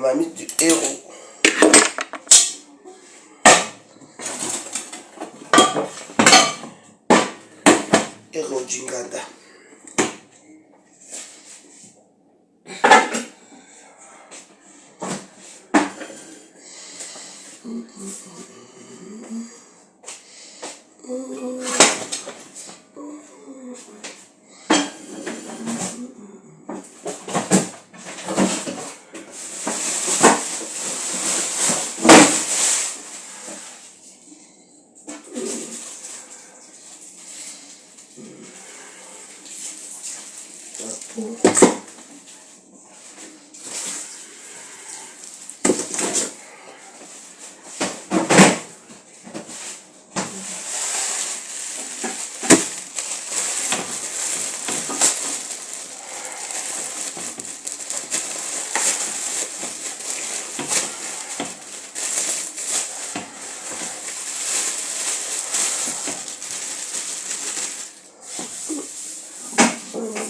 marmite du héros. Héros Jinganda.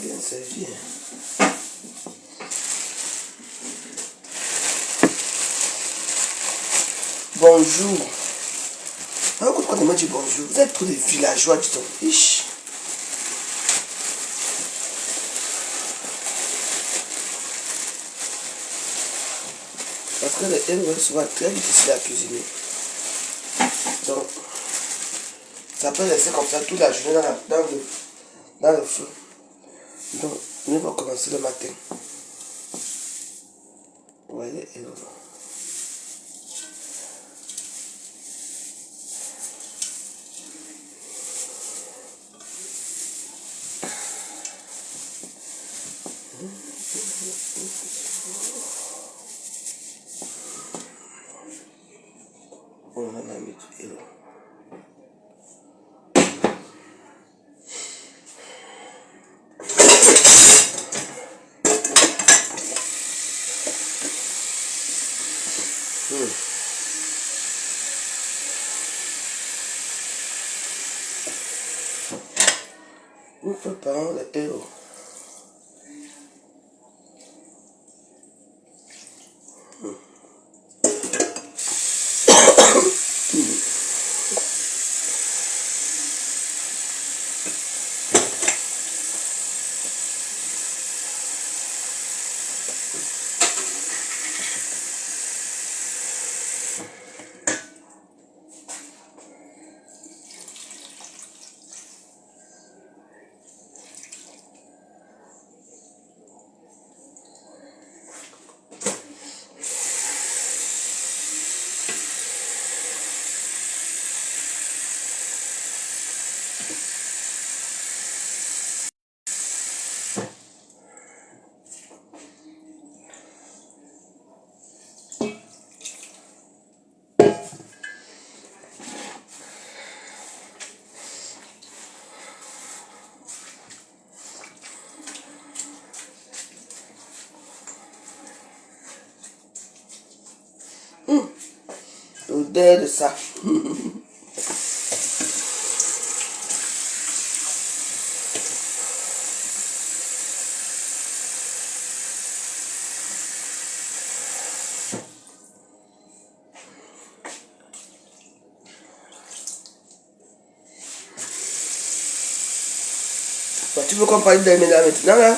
Bien servi. Bonjour. Alors, pourquoi tu me dis bonjour? Vous êtes tous les villageois du temps. Ish. Parce que les héros souvent très difficile à cuisiner. Donc, ça peut rester comme ça toute la journée dans le feu. Donc, nous allons commencer le matin. Vous voyez, héros. On a mis du héros. Nous préparons le héros. L'odeur de ça. Bah, tu veux qu'on parle de maintenant là?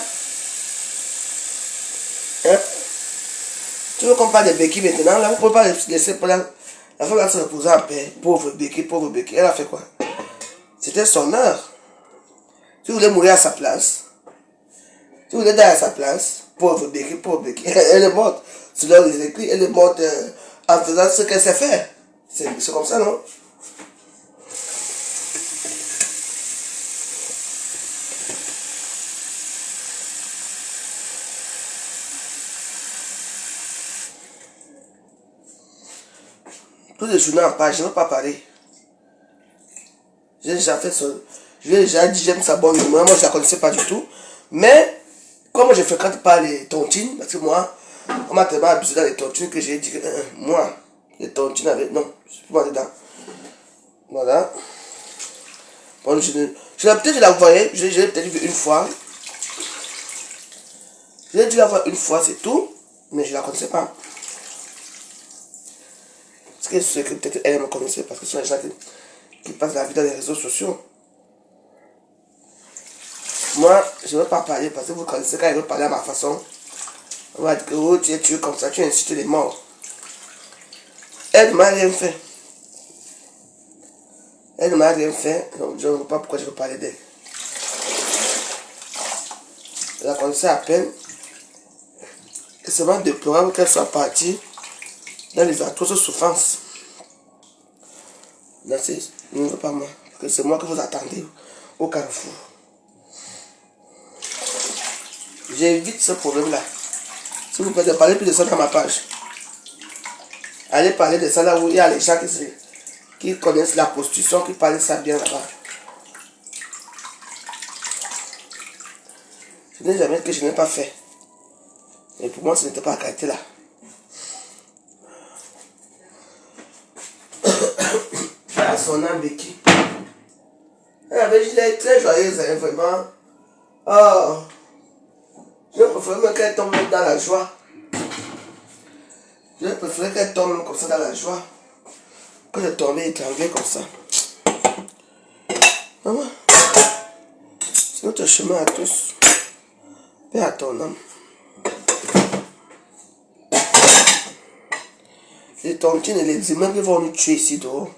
Hein? Tu veux qu'on parle de Becky maintenant là? Vous ne pouvez pas laisser pour la femme là se reposer en paix. Pauvre Becky, pauvre Becky. Elle a fait quoi? C'était son heure. Si vous voulez mourir à sa place, si vous voulez aller à sa place, pauvre Becky, elle est morte. Selon les écrits, elle est morte en faisant ce qu'elle sait faire. C'est comme ça, non? Tous les journaux en page, je ne veux pas parler. J'ai déjà fait ça. Je lui ai déjà dit j'aime sa bonne humeur. Moi, je ne la connaissais pas du tout. Mais, comme je ne fréquente pas les tontines, parce que moi, on m'a tellement abusé dans les tontines que j'ai dit que moi, les tontines avec. Non, je ne suis pas dedans. Voilà. Bon, peut-être je la voyais, je l'ai peut-être vu une fois. Je l'ai dû la voir une fois, c'est tout. Mais je ne la connaissais pas. que ceux que peut-être elle me connaissait, parce que ce sont les gens qui passent la vie dans les réseaux sociaux. Moi, je ne veux pas parler parce que vous connaissez quand elle veut parler à ma façon. On va dire que oh, tu es tué comme ça, tu insultes les morts. Elle ne m'a rien fait. Elle ne m'a rien fait, donc je ne vois pas pourquoi je veux parler d'elle. Je la connaissais à peine. Et c'est vraiment déplorable qu'elle soit partie dans les atroces souffrances. Non, je ne veux pas moi, parce que c'est moi que vous attendez au carrefour. J'évite ce problème-là. Si vous pouvez parler plus de ça dans ma page. Allez parler de ça là où il y a les gens qui connaissent la prostitution, qui parlent ça bien là-bas. Je n'ai jamais que je n'ai pas fait. Et pour moi, ce n'était pas la qualité là. À son âme Becky. Elle avait dit, elle est très joyeuse, hein, vraiment. Oh, je préfère même qu'elle tombe dans la joie. Je préfère qu'elle tombe comme ça dans la joie. Que de tomber étranglée comme ça. Maman, c'est notre chemin à tous. Paix à ton âme. Les tontines et les immeubles vont nous tuer ici dehors.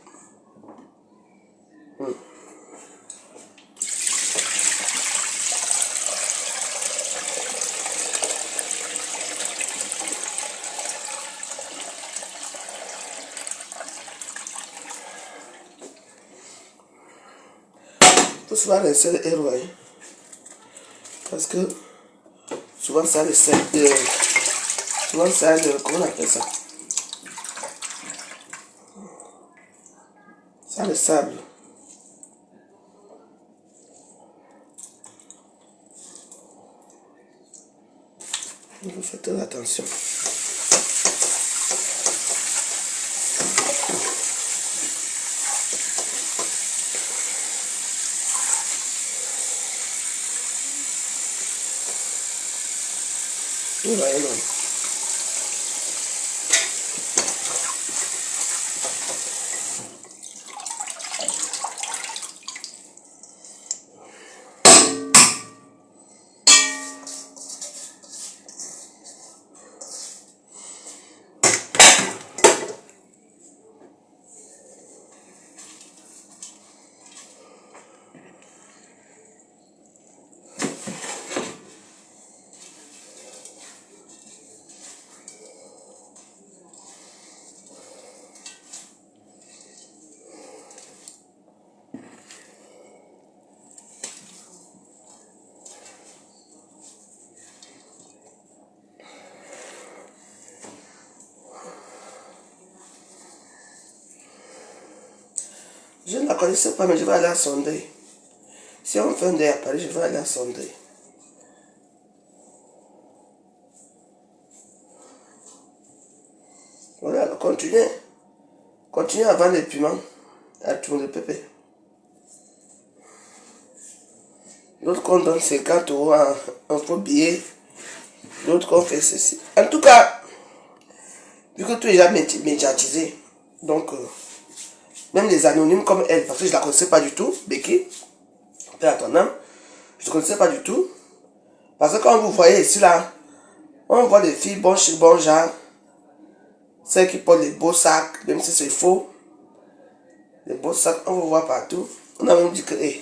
Faut souvent rincer le héros, hein. Parce que souvent ça le sel. Souvent ça le. Comment on appelle ça? Ça le sable. Il faut faire très attention. Vous voyez, non. Je ne la connaissais pas, mais je vais aller à son deuil. Si on fait un deuil à Paris, je vais aller à son deuil. Voilà, continuez. Continuez à vendre les piments à tout le pépé. L'autre qu'on donne 50 € en faux billet. L'autre qu'on fait ceci. En tout cas, vu que tout est déjà médiatisé, donc même les anonymes comme elle, parce que je ne la connaissais pas du tout, Becky, je ne connaissais pas du tout. Parce que quand vous voyez ici là, on voit des filles bon chic, bon genre, celles qui portent les beaux sacs, même si c'est faux, les beaux sacs, on vous voit partout. On a même dit que hey,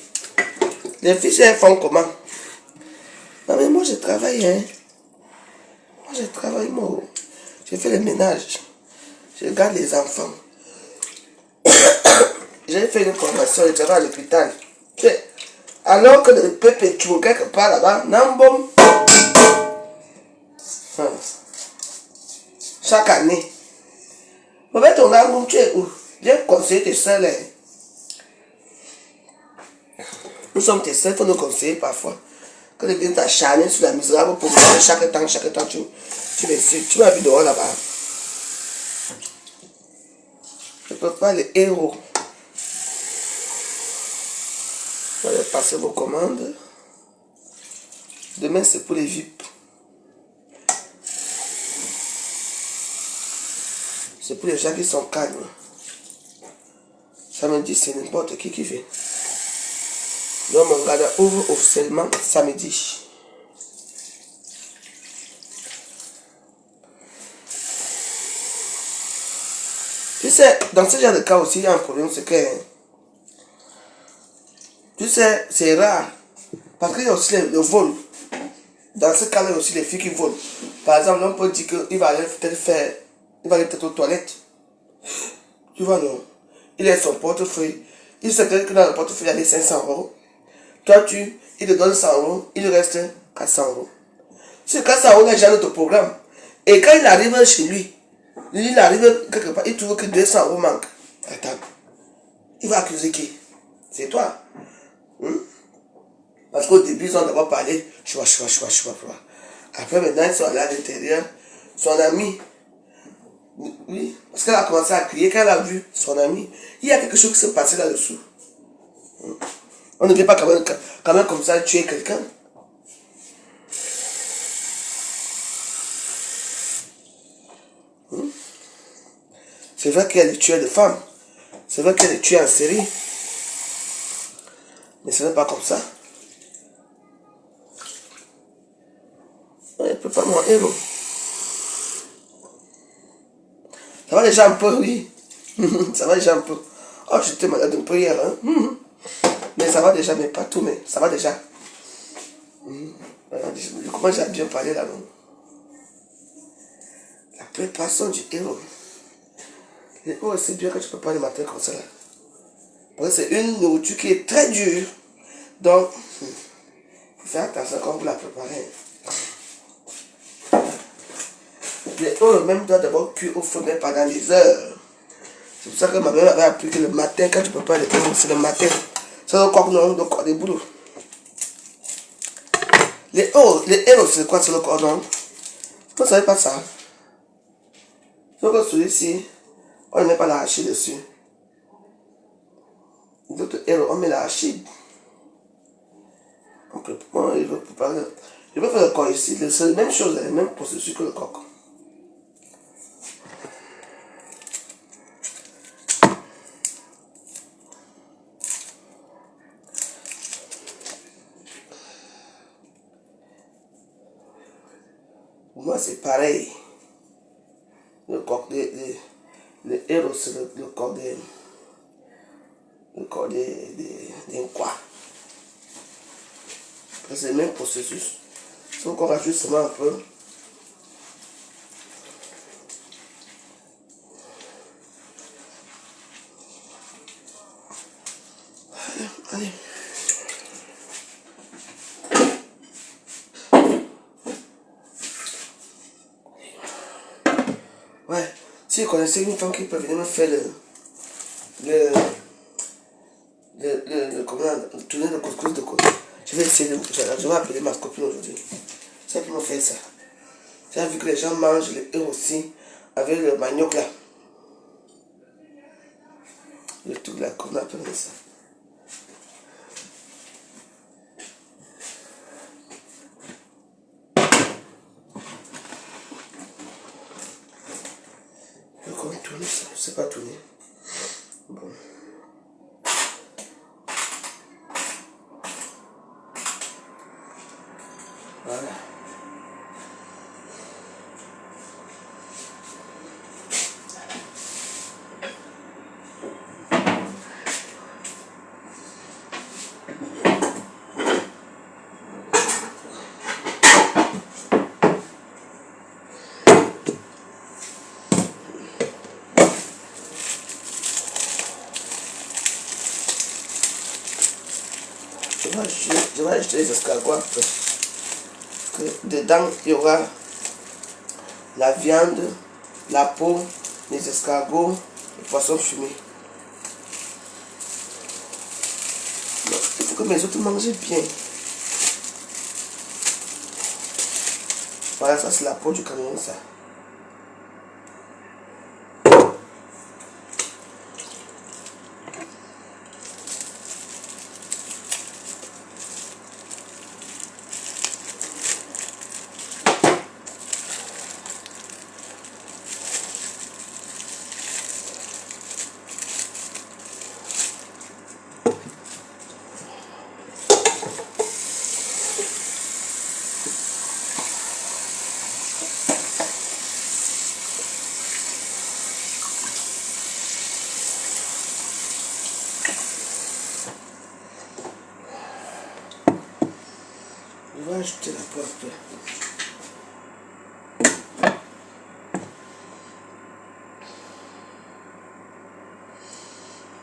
les filles, elles font comment? Non mais moi je travaille, hein. Moi je travaille, moi. Je fais le ménage. Je garde les enfants. J'ai fait une formation, je travaille à l'hôpital. Alors que le peuple est tout quelque part là-bas, non bon. Chaque année. En fait, on a où tu es où? J'ai conseillé tes soeurs là. Nous sommes tes soeurs, il faut nous conseiller parfois. Quand tu viens t'acharner sur la misérable pour chaque temps, tu les suis. Tu m'as vu dehors là-bas. Je ne peux pas les héros. Vous allez passer vos commandes. Demain, c'est pour les VIP. C'est pour les gens qui sont calmes. Samedi, c'est n'importe qui vient. Donc mon gars ouvre officiellement samedi. Tu sais, dans ce genre de cas aussi, il y a un problème, c'est que, tu sais, c'est rare. Parce qu'il y a aussi le vol. Dans ce cas-là, il y a aussi les filles qui volent. Par exemple, on peut dire qu'il va aller peut-être faire, il va aller peut-être aux toilettes. Tu vois, non? Il a son portefeuille. Il sait peut-être que dans le portefeuille, il y a les 500 euros. Toi, il te donne 100 euros, il reste 400 euros. Ce 400 euros, il a déjà notre programme. Et quand il arrive chez lui, il arrive quelque part, il trouve que 200 euros manquent. Attends. Il va accuser qui? C'est toi. Parce qu'au début, ils ont d'abord parlé. Choua. Après, maintenant, ils sont allés à l'intérieur. Son ami. Oui. Parce qu'elle a commencé à crier. Quand elle a vu son ami, il y a quelque chose qui s'est passé là-dessous. On ne peut pas quand même comme ça tuer quelqu'un. C'est vrai qu'il y a des tueurs de femmes. C'est vrai qu'il y a des tueurs en série. Mais ce n'est pas comme ça. Il ne peut pas mon héros. Ça va déjà un peu, oui. Ça va déjà un peu. Oh, j'étais malade un peu hier. Hein? Mais ça va déjà, mais pas tout, mais ça va déjà. Comment j'ai bien parlé là, non? La préparation du héros. Le héros, c'est bien que tu peux pas le matin comme ça là. Parce que c'est une nourriture qui est très dure. Donc, il faut faire attention quand vous la préparez. Le héros même doit d'abord cuire au feu, mais pendant des heures. C'est pour ça que ma mère avait appris que le matin, quand tu prépares le héros, c'est le matin. C'est le coq non, le corps des boulots. Les héros, c'est quoi, c'est le cordon? Vous ne savez pas ça. Sauf que celui-ci, on ne met pas l'arachide dessus. D'autres héros, on met l'arachide. Il veut préparer. Je vais faire le corps ici. C'est la même chose, la même processus que le coq. Pour moi, c'est pareil. Le coq le héros, c'est le corps d'un quoi. C'est le même processus. Sauf qu'on rajoute seulement un peu. Allez. Ouais. Si vous connaissez une femme qui peut venir me faire le tourner de couscous de côté. Je vais essayer je vais appeler ma copine aujourd'hui. C'est elle qui m'a fait ça. J'ai vu que les gens mangent les œufs aussi avec le manioc là. Le truc là, comment on appelle ça? Je vais comment tourner ça, je sais pas tourner. Bon. Voilà. Je vais acheter les escargots après. Parce que dedans, il y aura la viande, la peau, les escargots, les poissons fumés. Donc, il faut que mes autres mangent bien. Voilà, ça c'est la peau du camion, ça.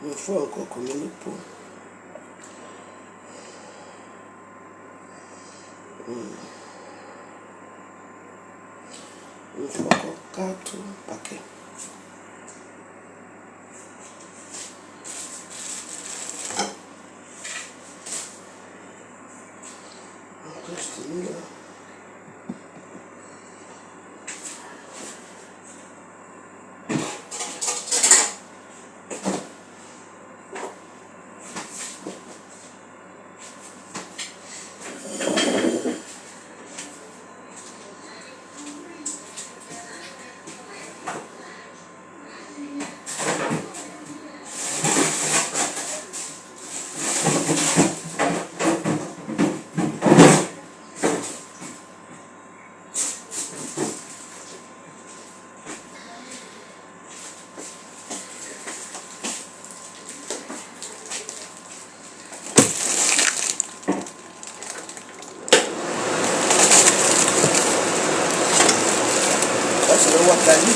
Une fois encore combien de pots? Une fois encore 4 paquets. Après, je t'ai mis là. Ça, c'est le Wakali.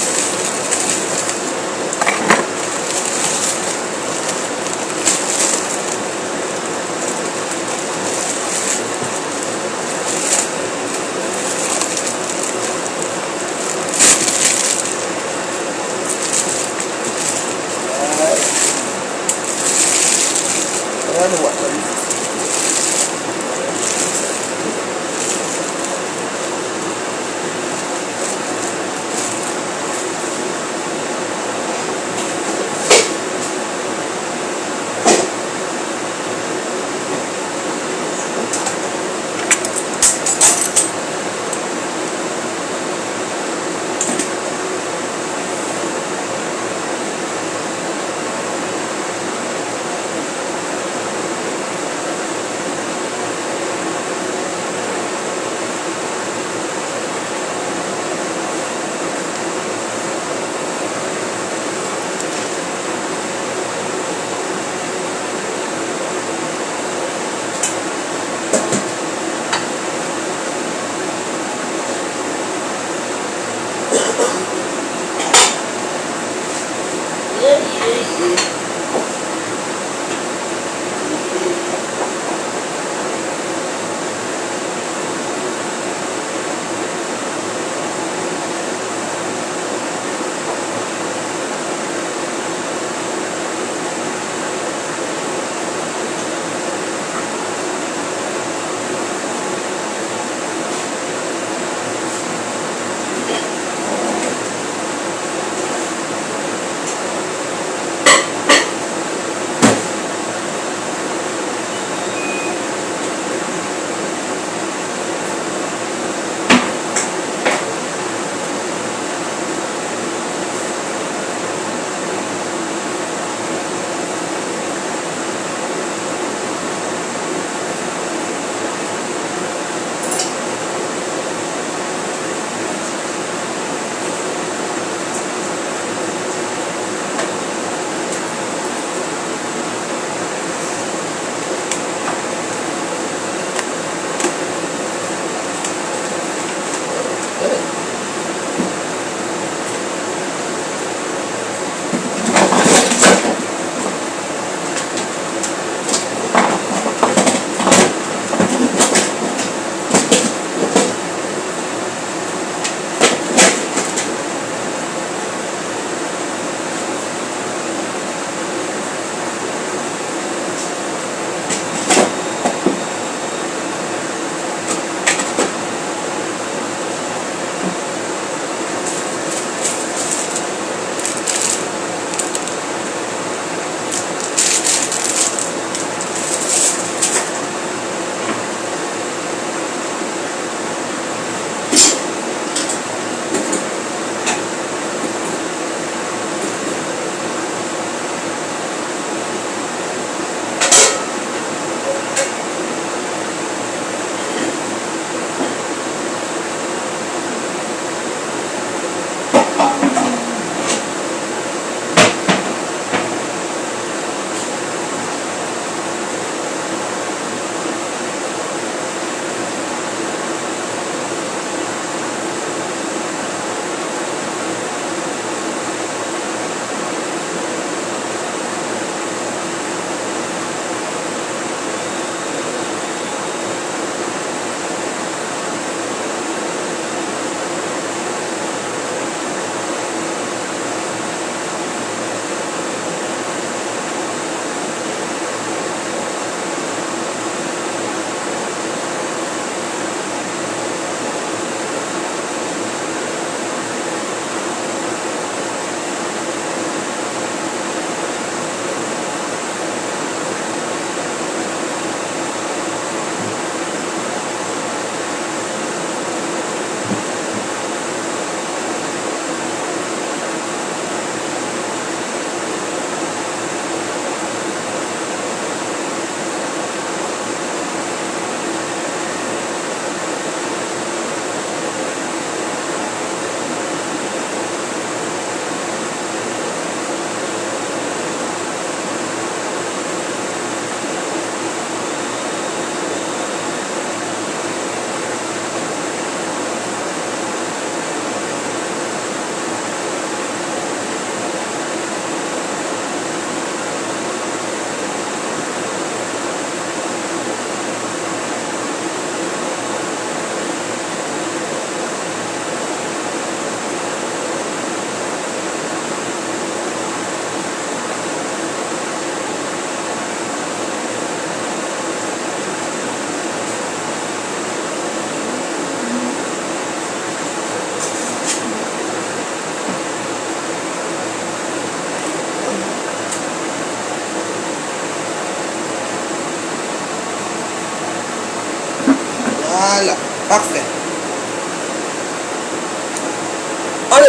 Voilà le Wakali.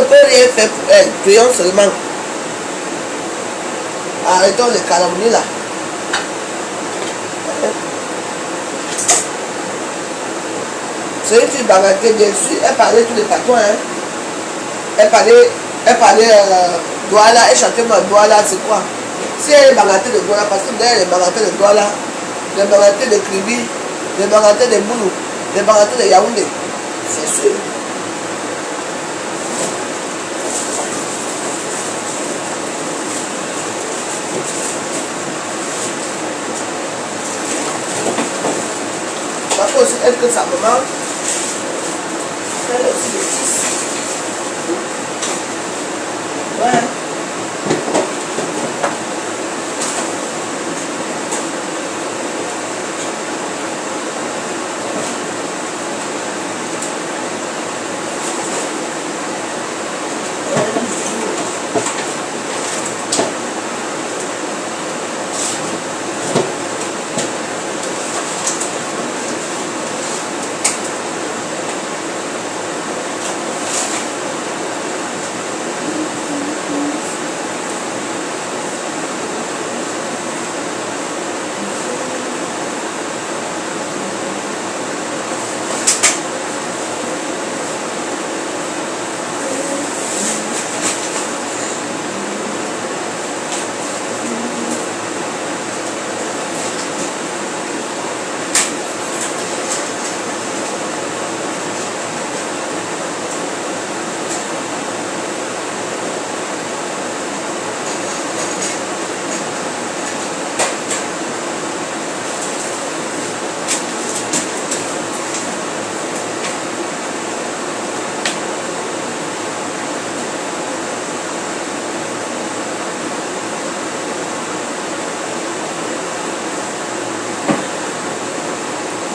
ne peut rien faire pour elle. Prions seulement. Arrêtons les calomnies là. C'est une fille bagatelle, bien sûr. Elle parlait tous les patouins. Hein. Elle parlait Douala, elle chantait ma Douala, c'est quoi? Si elle est bagatelle de Douala, parce que derrière les bagatelles de Douala, les bagatelles de Kribi, les bagatelles de Boulou, les bagatelles de Yaoundé, c'est sûr. Parce que aussi, elle que sa maman, elle est aussi métisse. Ouais.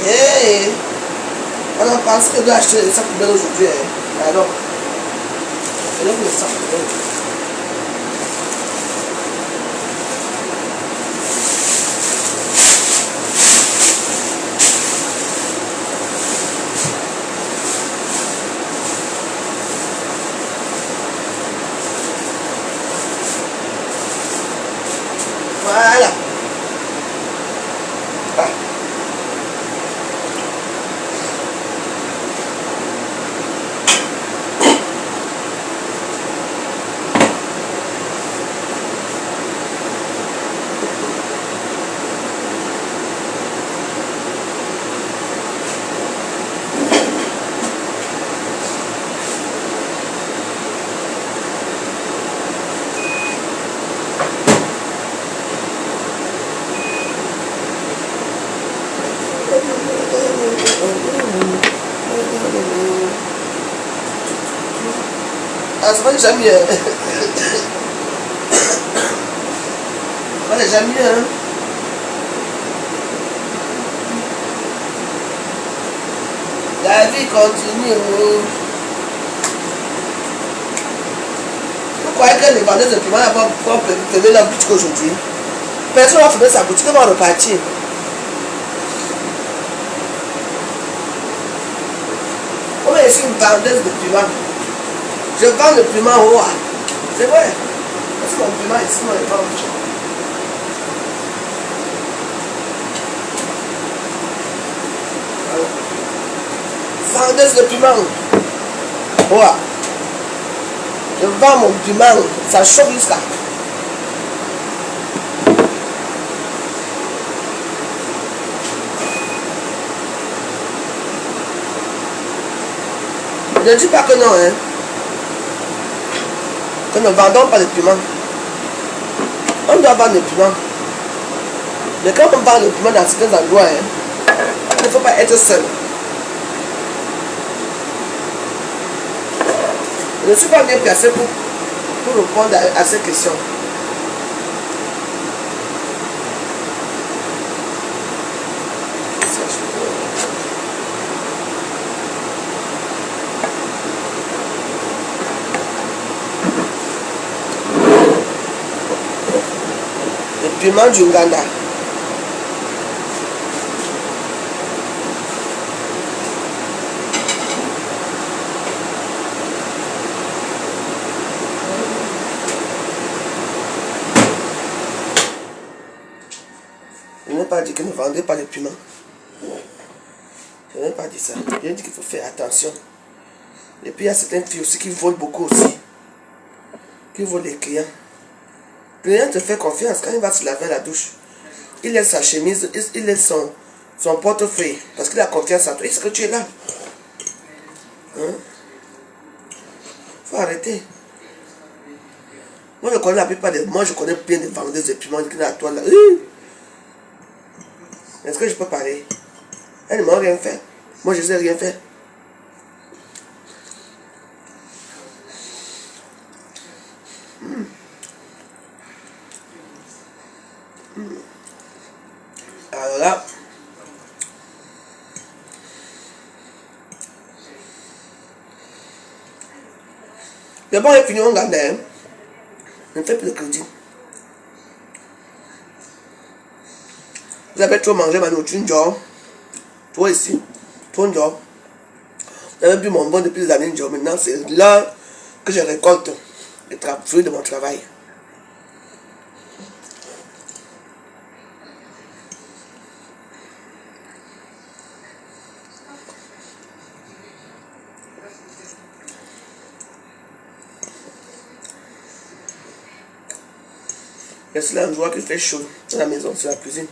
Hey, on pense que doit acheter les sacs poubelles aujourd'hui. Hein. Alors, c'est là que les sacs poubelles. Voilà. Ah. Ah, ça va déjà mieux. Ça va déjà mieux, hein. La vie continue. Vous croyez que les vendeurs de piment vont fermer leur boutique aujourd'hui? Personne ne va fermer sa boutique, ils vont repartir. Comment je suis une vendeuse de piment? Je vends le piment au roi. C'est vrai. Parce que mon piment ici, on le vend. Vendeuse de piment. Ouais. Je vends mon piment. Ça chauffe jusqu'à. Je ne dis pas que non, hein. Que nous ne vendons pas de piment. On doit vendre le piment. Mais quand on vend le piment dans certains endroits, hein, il ne faut pas être seul. Je ne suis pas bien placé pour répondre à ces questions. Le piment du Uganda. pas dit que ne vendez pas le piment. Je n'ai pas dit ça. J'ai dit qu'il faut faire attention. Et puis il y a certaines filles aussi qui volent beaucoup aussi. Qui volent les clients. Le client te fait confiance quand il va se laver à la douche. Il laisse sa chemise, il laisse son portefeuille. Parce qu'il a confiance en toi. Est-ce que tu es là? Hein? Faut arrêter. Moi je connais la plupart des... Moi je connais bien des vendeuses de piments qui sont à toi là. Est-ce que je peux parler? Elles ne m'ont rien fait. Moi je ne sais rien faire. Alors là, d'abord il finit en Ghana. Ne fais plus de crédit. Vous avez trop mangé ma nourriture, John. Toi ici, toi John. Vous avez bu mon bon depuis des années, John. Maintenant, c'est là que je récolte les fruits de mon travail. Et c'est l'endroit qui fait chaud dans la maison, c'est la cuisine.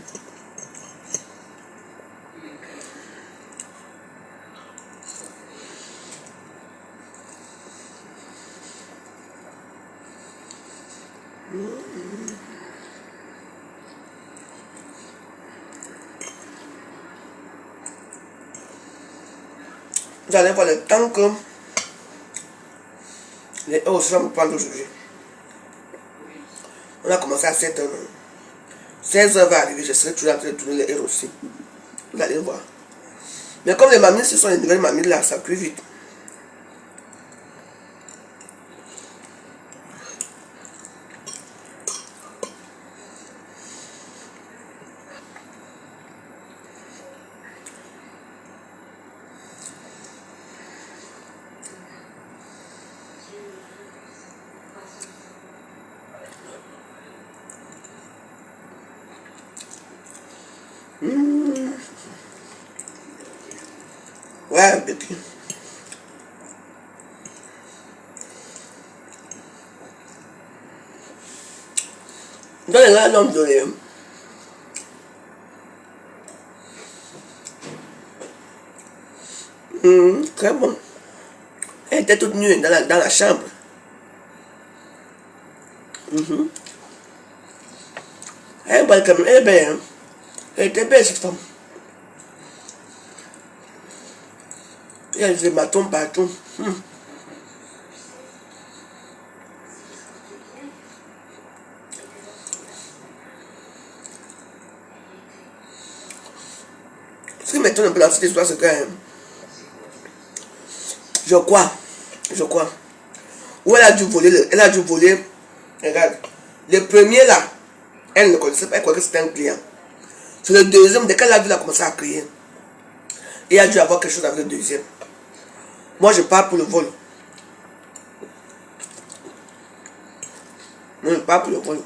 Vous allez voir le temps que les heures aussi vont me prendre aujourd'hui. On a commencé à 7 heures. 16 heures va arriver, je serai toujours en train de tourner les heures aussi. Vous allez voir. Mais comme les mamies, ce sont les nouvelles mamies là, ça cuit vite. Ouais, bébé. Donnez-la un homme donné. Très bon. Elle était toute nue dans la chambre. Elle est belle comme elle est belle. Hein? Elle était belle cette femme. Il y a des hématomes partout. Ce qui m'étonne un peu dans cette histoire, c'est que je crois. Ou elle a dû voler, regarde, le premier là, elle ne connaissait pas, elle croyait que c'était un client. C'est le deuxième, dès qu'elle a vu, elle a commencé à crier. Et elle a dû avoir quelque chose avec le deuxième. Moi, je pars pour le vol. Non, je pars pour le vol.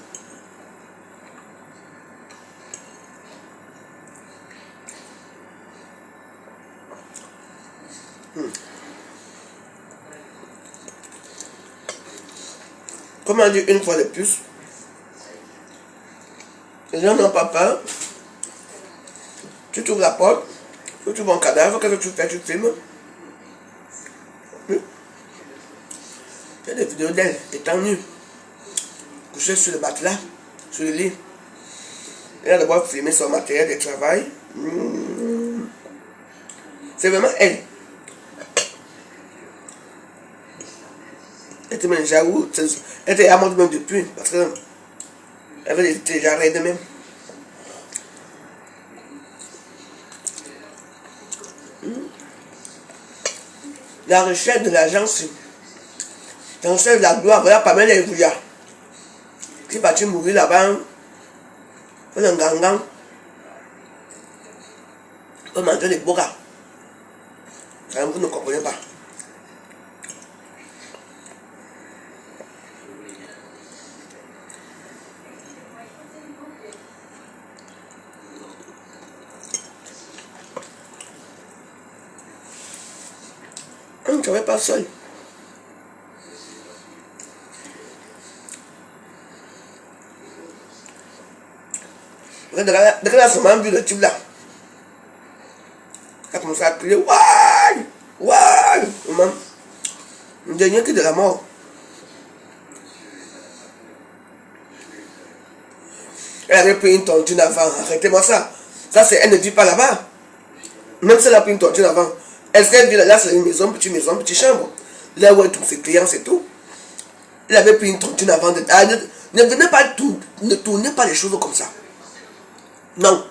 Comme on dit une fois de plus, les gens n'ont pas peur. Tu trouves la porte, tu trouves un cadavre, qu'est-ce que tu fais? Tu filmes. Il y a des vidéos d'elle étant nue, couchée sur le matelas, sur le lit. Elle a d'abord filmé son matériel de travail. C'est vraiment elle. Elle était même déjà où? Elle était amante même depuis, parce que elle avait déjà raide même. La recherche de l'agence, la recherche de la gloire, voilà pas mal les bouillards. Qui va-t-il mourir là-bas? On a un gangan. On mange des bogas. Vous ne comprenez pas. n'est pas seul. Dès qu'elle a seulement vu le type là, elle a commencé à crier Wouah! Wouah! Le dernier cri de la mort. Elle avait pris une tontine avant. Arrêtez-moi ça. Ça, c'est, elle ne vit pas là-bas. Même si elle a pris une tontine avant. Est-ce qu'elle vit là, c'est une maison, petite chambre. Là où elle trouve ses clients, c'est tout. Elle avait pris une tontine avant. Ne venez pas tout, ne tournez pas les choses comme ça. Non.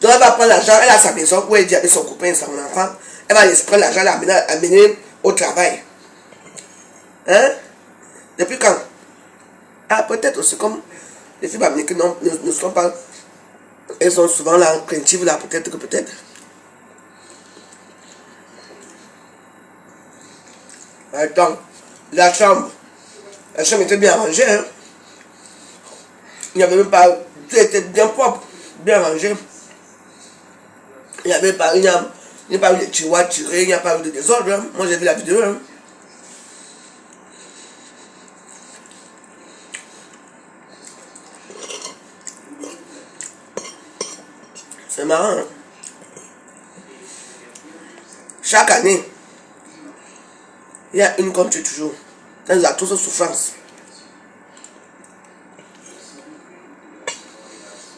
Donc elle va prendre l'argent, elle a sa maison où elle dit avec son copain, son enfant. Elle va laisser prendre l'argent, l'amener au travail. Hein? Depuis quand? Ah, peut-être aussi comme les filles américaines ne sont pas. Elles sont souvent là, craintives là, peut-être que peut-être. Attends, la chambre était bien rangée. Hein? Il n'y avait même pas. Tout était bien propre, bien rangé. Il n'y avait pas. Il n'y a pas eu de tiroirs tirés, il n'y a pas eu de désordre. Hein? Moi j'ai vu la vidéo. Hein? C'est marrant. Hein? Chaque année, il y a une comme tu toujours. Dans la toute souffrance.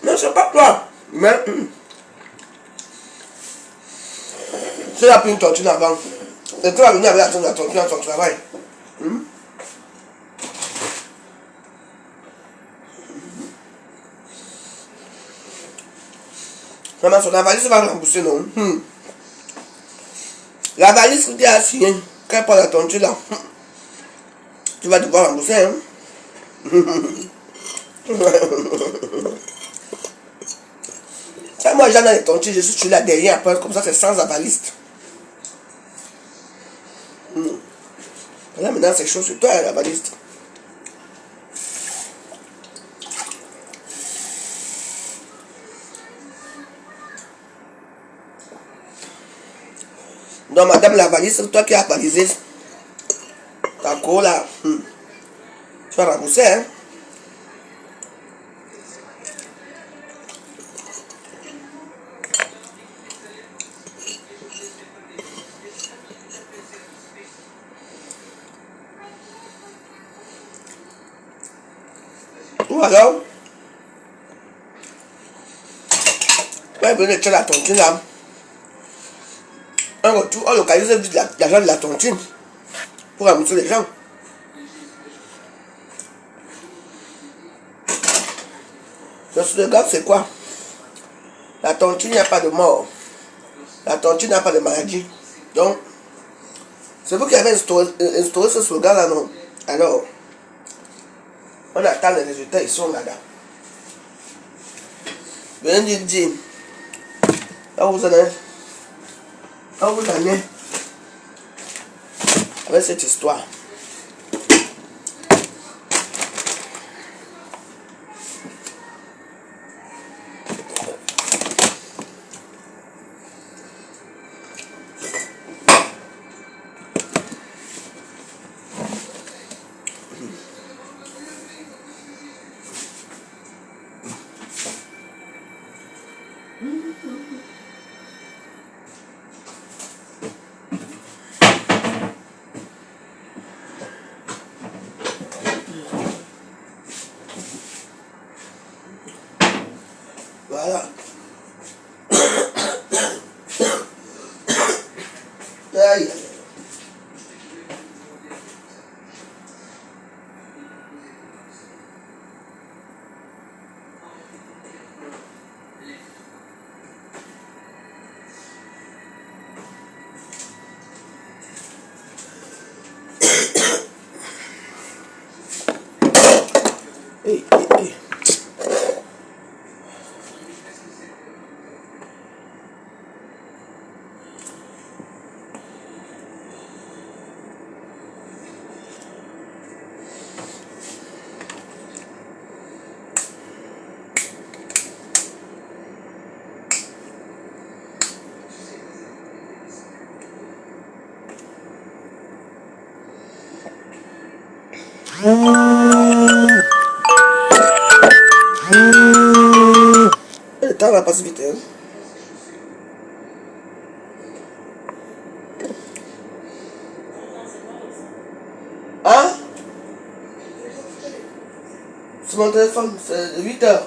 Non, c'est pas toi. Mais tu as pris une tontine avant. Et tu vas venir avec la tontine à ton travail. Maman, la valise va rembourser, non? La valise que tu as signé, quand elle prend la tontine là, tu vas devoir rembourser. Hein? Ça, moi, j'en ai les tontines, je suis sur la dernière après, comme ça, c'est sans avaliste. Là, maintenant, c'est chaud sur toi, la valiste. Donc, madame la valise, c'est toi qui as balisé ta cour là. Tu vas rembourser, hein? Ou alors, ouais, venez chercher la tontine là. Un retour, on localise l'argent de la tontine pour rembourser les gens. Le slogan, c'est quoi? La tontine, il n'y a pas de mort. La tontine n'a pas de maladie. Donc, c'est vous qui avez instauré ce slogan-là, non? Alors, on attend les résultats, ils sont là-bas. Venez dire, là vous en êtes. Là vous en êtes. Avec cette histoire. Voilà. Aïe. Hey, hey, hey. Le temps va passer vite. Hein? Hein? C'est mon téléphone, c'est 8 heures.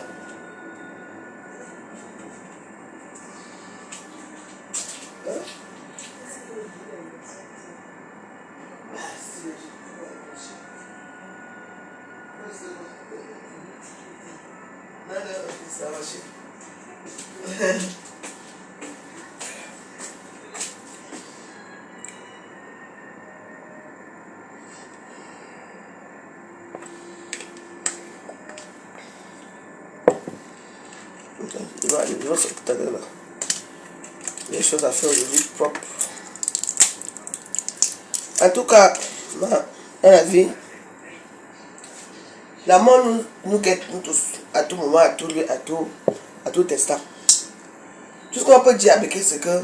Ça va marcher. Il va se tout à l'heure là. Il y a des choses à faire aujourd'hui propre. En tout cas, dans la vie, la mort nous guette nous tous, à tout moment, à tout lieu, à tout instant. Tout ce qu'on peut dire avec c'est que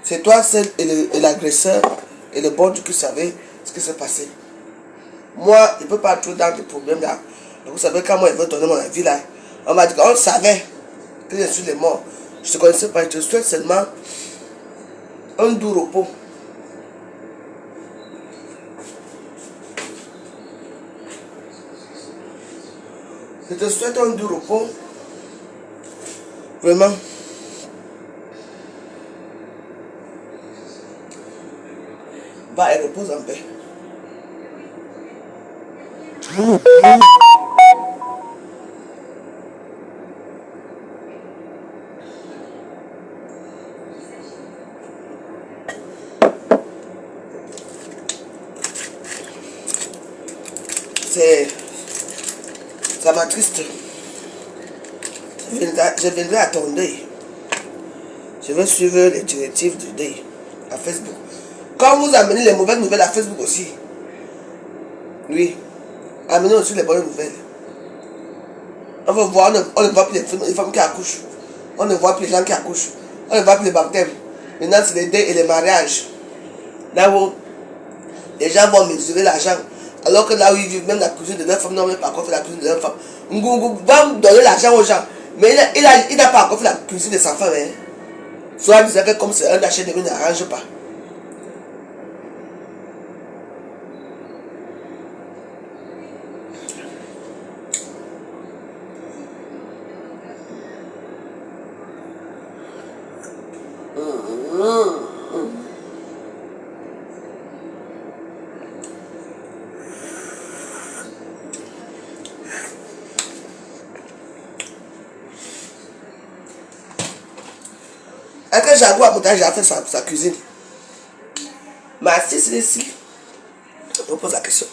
c'est toi seul et l'agresseur et le bon Dieu qui savait ce qui s'est passé. Moi, je ne peux pas trouver dans des problèmes là. Vous savez, quand moi, il veut donner mon avis là, on m'a dit qu'on savait que je suis les morts. Je ne te connaissais pas, je te souhaite seulement un doux repos. Je te souhaite un doux repos. Vraiment. Va et repose en paix. Ça m'attriste. Je viendrai à ton deuil. Je vais suivre les directives du deuil à Facebook. Quand vous amenez les mauvaises nouvelles à Facebook aussi, oui, amenez aussi les bonnes nouvelles. On veut voir, on ne voit plus les femmes qui accouchent. On ne voit plus les gens qui accouchent. On ne voit plus les baptêmes. Maintenant, c'est les deuils et les mariages. Là où les gens vont mesurer l'argent. Alors que là où ils vivent, même la cuisine de leur femme, non, même pas encore fait la cuisine de leur femme. Ngougou va donner l'argent aux gens. Mais il n'a pas encore fait la cuisine de sa femme. Hein. Soit disant que comme c'est un achat, il n'arrange pas. Quand Jaguar Montage a fait sa cuisine, ma fille ici, je me pose la question.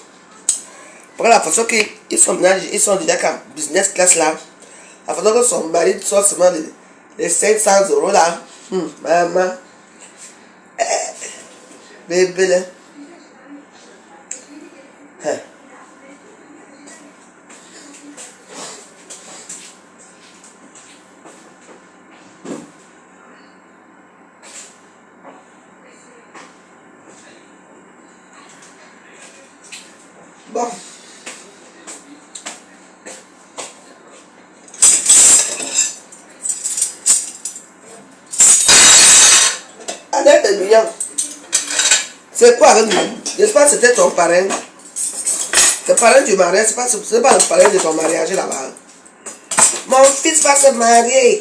Pour la façon qu'ils sont ménagés, ils sont déjà comme business class là, la façon que son mari soit seulement les 500 € là, maman, bébé là. Bon. Annette est mignon. C'est quoi avec lui? J'espère que c'était ton parrain. Le parrain du mariage, c'est pas le parrain de ton mariage là-bas. Mon fils va se marier.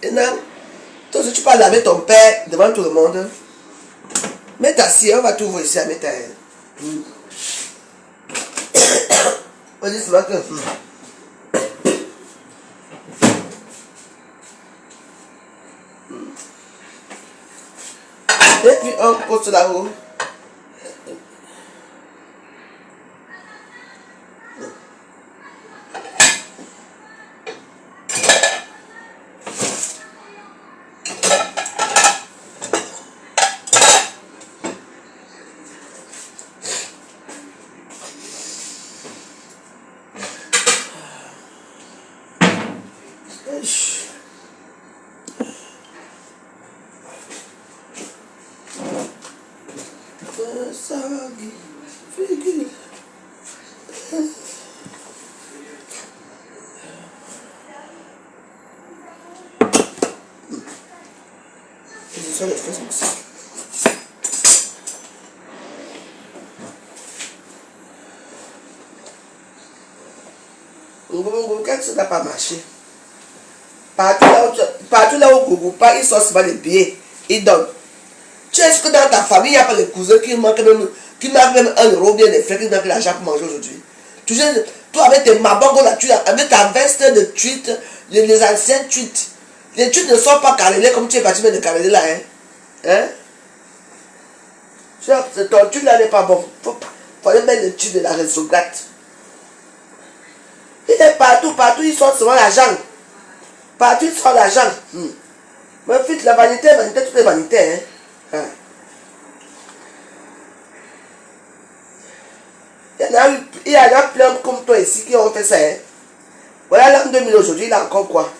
Et non. Toi aussi, tu parles avec ton père devant tout le monde. Mets ta scie, on va tout voir ici à mettre. On dit souvent que. Et puis on pose là-haut. Quand ça n'a pas marché, partout là où Gogo pas, ils sortent pas les billets, ils donnent. Tu est-ce que dans ta famille, il n'y a pas les cousins qui manquent même 1 euro bien des frères qui manquent l'argent pour manger aujourd'hui? Toi avec tes mabangos là, avec ta veste de tweet, les anciens tweets. Les tweets ne sont pas carrelés comme tu es parti de carreler là. Hein? Ton tweet là n'est pas bon. Faut aller mettre le tweet de la résograte. Il est partout, ils sortent souvent l'argent. Partout, ils sortent l'argent. Mais vite, la vanité, toutes les vanités. Hein? Il y en a plein comme toi ici qui ont fait ça. Hein? Voilà l'an 2000 aujourd'hui, il a encore quoi?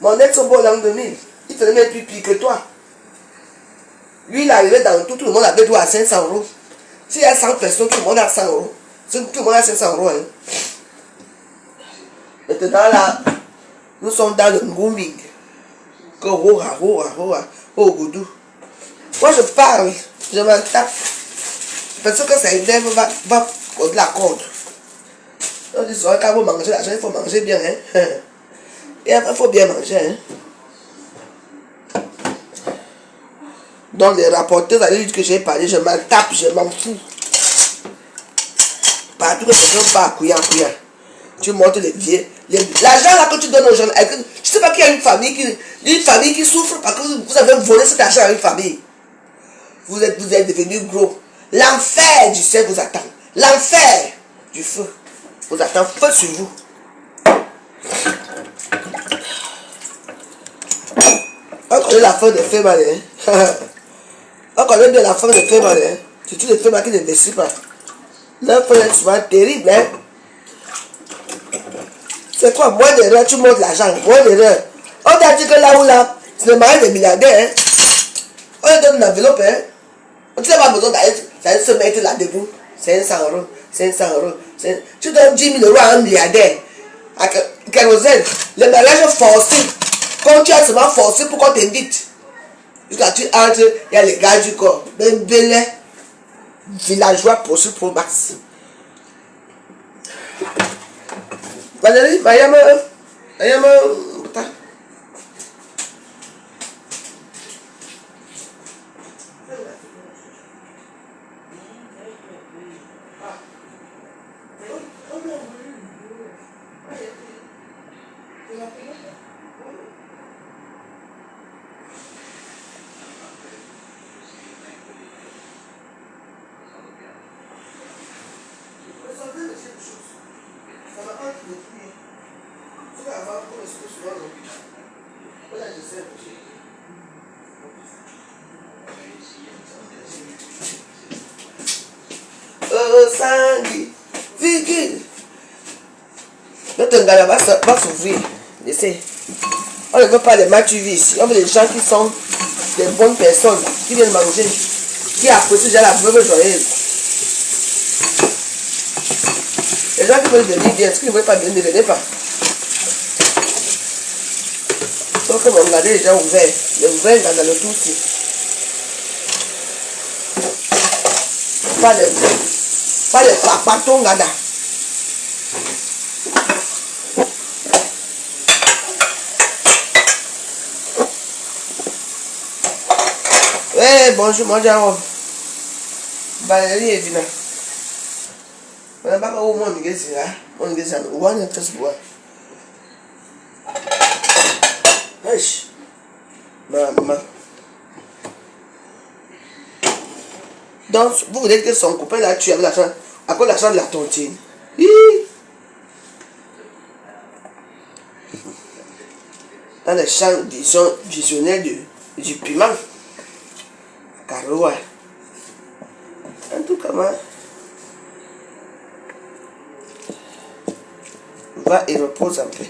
Mon ex au beau l'an 2000, il faisait même plus pire que toi. Lui, il arrivait dans tout le monde avait droit à 500 euros. S'il y a 100 personnes, tout le monde a 100 euros. Tout le monde a 500 euros. Hein? Maintenant là, nous sommes dans le grooming. Oh goudou. Moi je parle, je m'en tape. Parce que ça énerve va contre la corde. On dit quand vous mangez l'argent, il faut manger bien. Hein? Et après, il faut bien manger. Hein? Donc les rapporteurs allaient dire que j'ai parlé, je m'en tape, je m'en fous. Partout que je ne pas à couillant. Tu montres les vieux. L'argent là que tu donnes aux gens, je ne sais pas qu'il y a une famille qui souffre parce que vous avez volé cet argent à une famille. Vous êtes devenu gros. L'enfer du ciel vous attend. L'enfer du feu vous attend. Feu sur vous. On connaît la fin des faits malins. On connaît bien la fin des faits malins. C'est tous les faits malins qui n'investissent pas. Leur fin est souvent terrible. Hein? C'est quoi? Moins d'erreur, tu montes l'argent. Moins d'erreur. On t'a dit que là où là, c'est le mari des milliardaires. Hein? On lui donne une enveloppe. Hein? Tu n'as pas besoin d'aller se mettre là debout. 500 euros. Tu donnes 10 000 euros à un milliardaire. À kérosène. Le mariage forcé. Quand tu as seulement forcé pour qu'on t'invite. Jusqu'à tu entres, il y a les gars du corps. Ben belé. Villageois poursuit pour Max. Valérie, Mayama. Sangi, Vigil. Notre gars va s'ouvrir. Laissez. On ne veut pas les matuvés ici. On veut des gens qui sont des bonnes personnes, qui viennent manger, qui apprécient déjà la veuve joyeuse. Les gens qui veulent venir bien, ce qu'ils ne veulent pas venir, ne venez pas. Donc, comme on regardait les gens ouverts, les ouverts dans le tout aussi. Pas les papatons, gada. Ouais, bonjour, mon diable. Valérie et Dina. On n'a pas au monde qui est là. On est là. On est tous bois. Wesh. Maman. Donc, vous voulez que son copain l'a tué avec l'argent, à cause de l'argent de la tontine. Dans les champs visionnaires du piment. Caroua. En tout cas, va et repose un peu.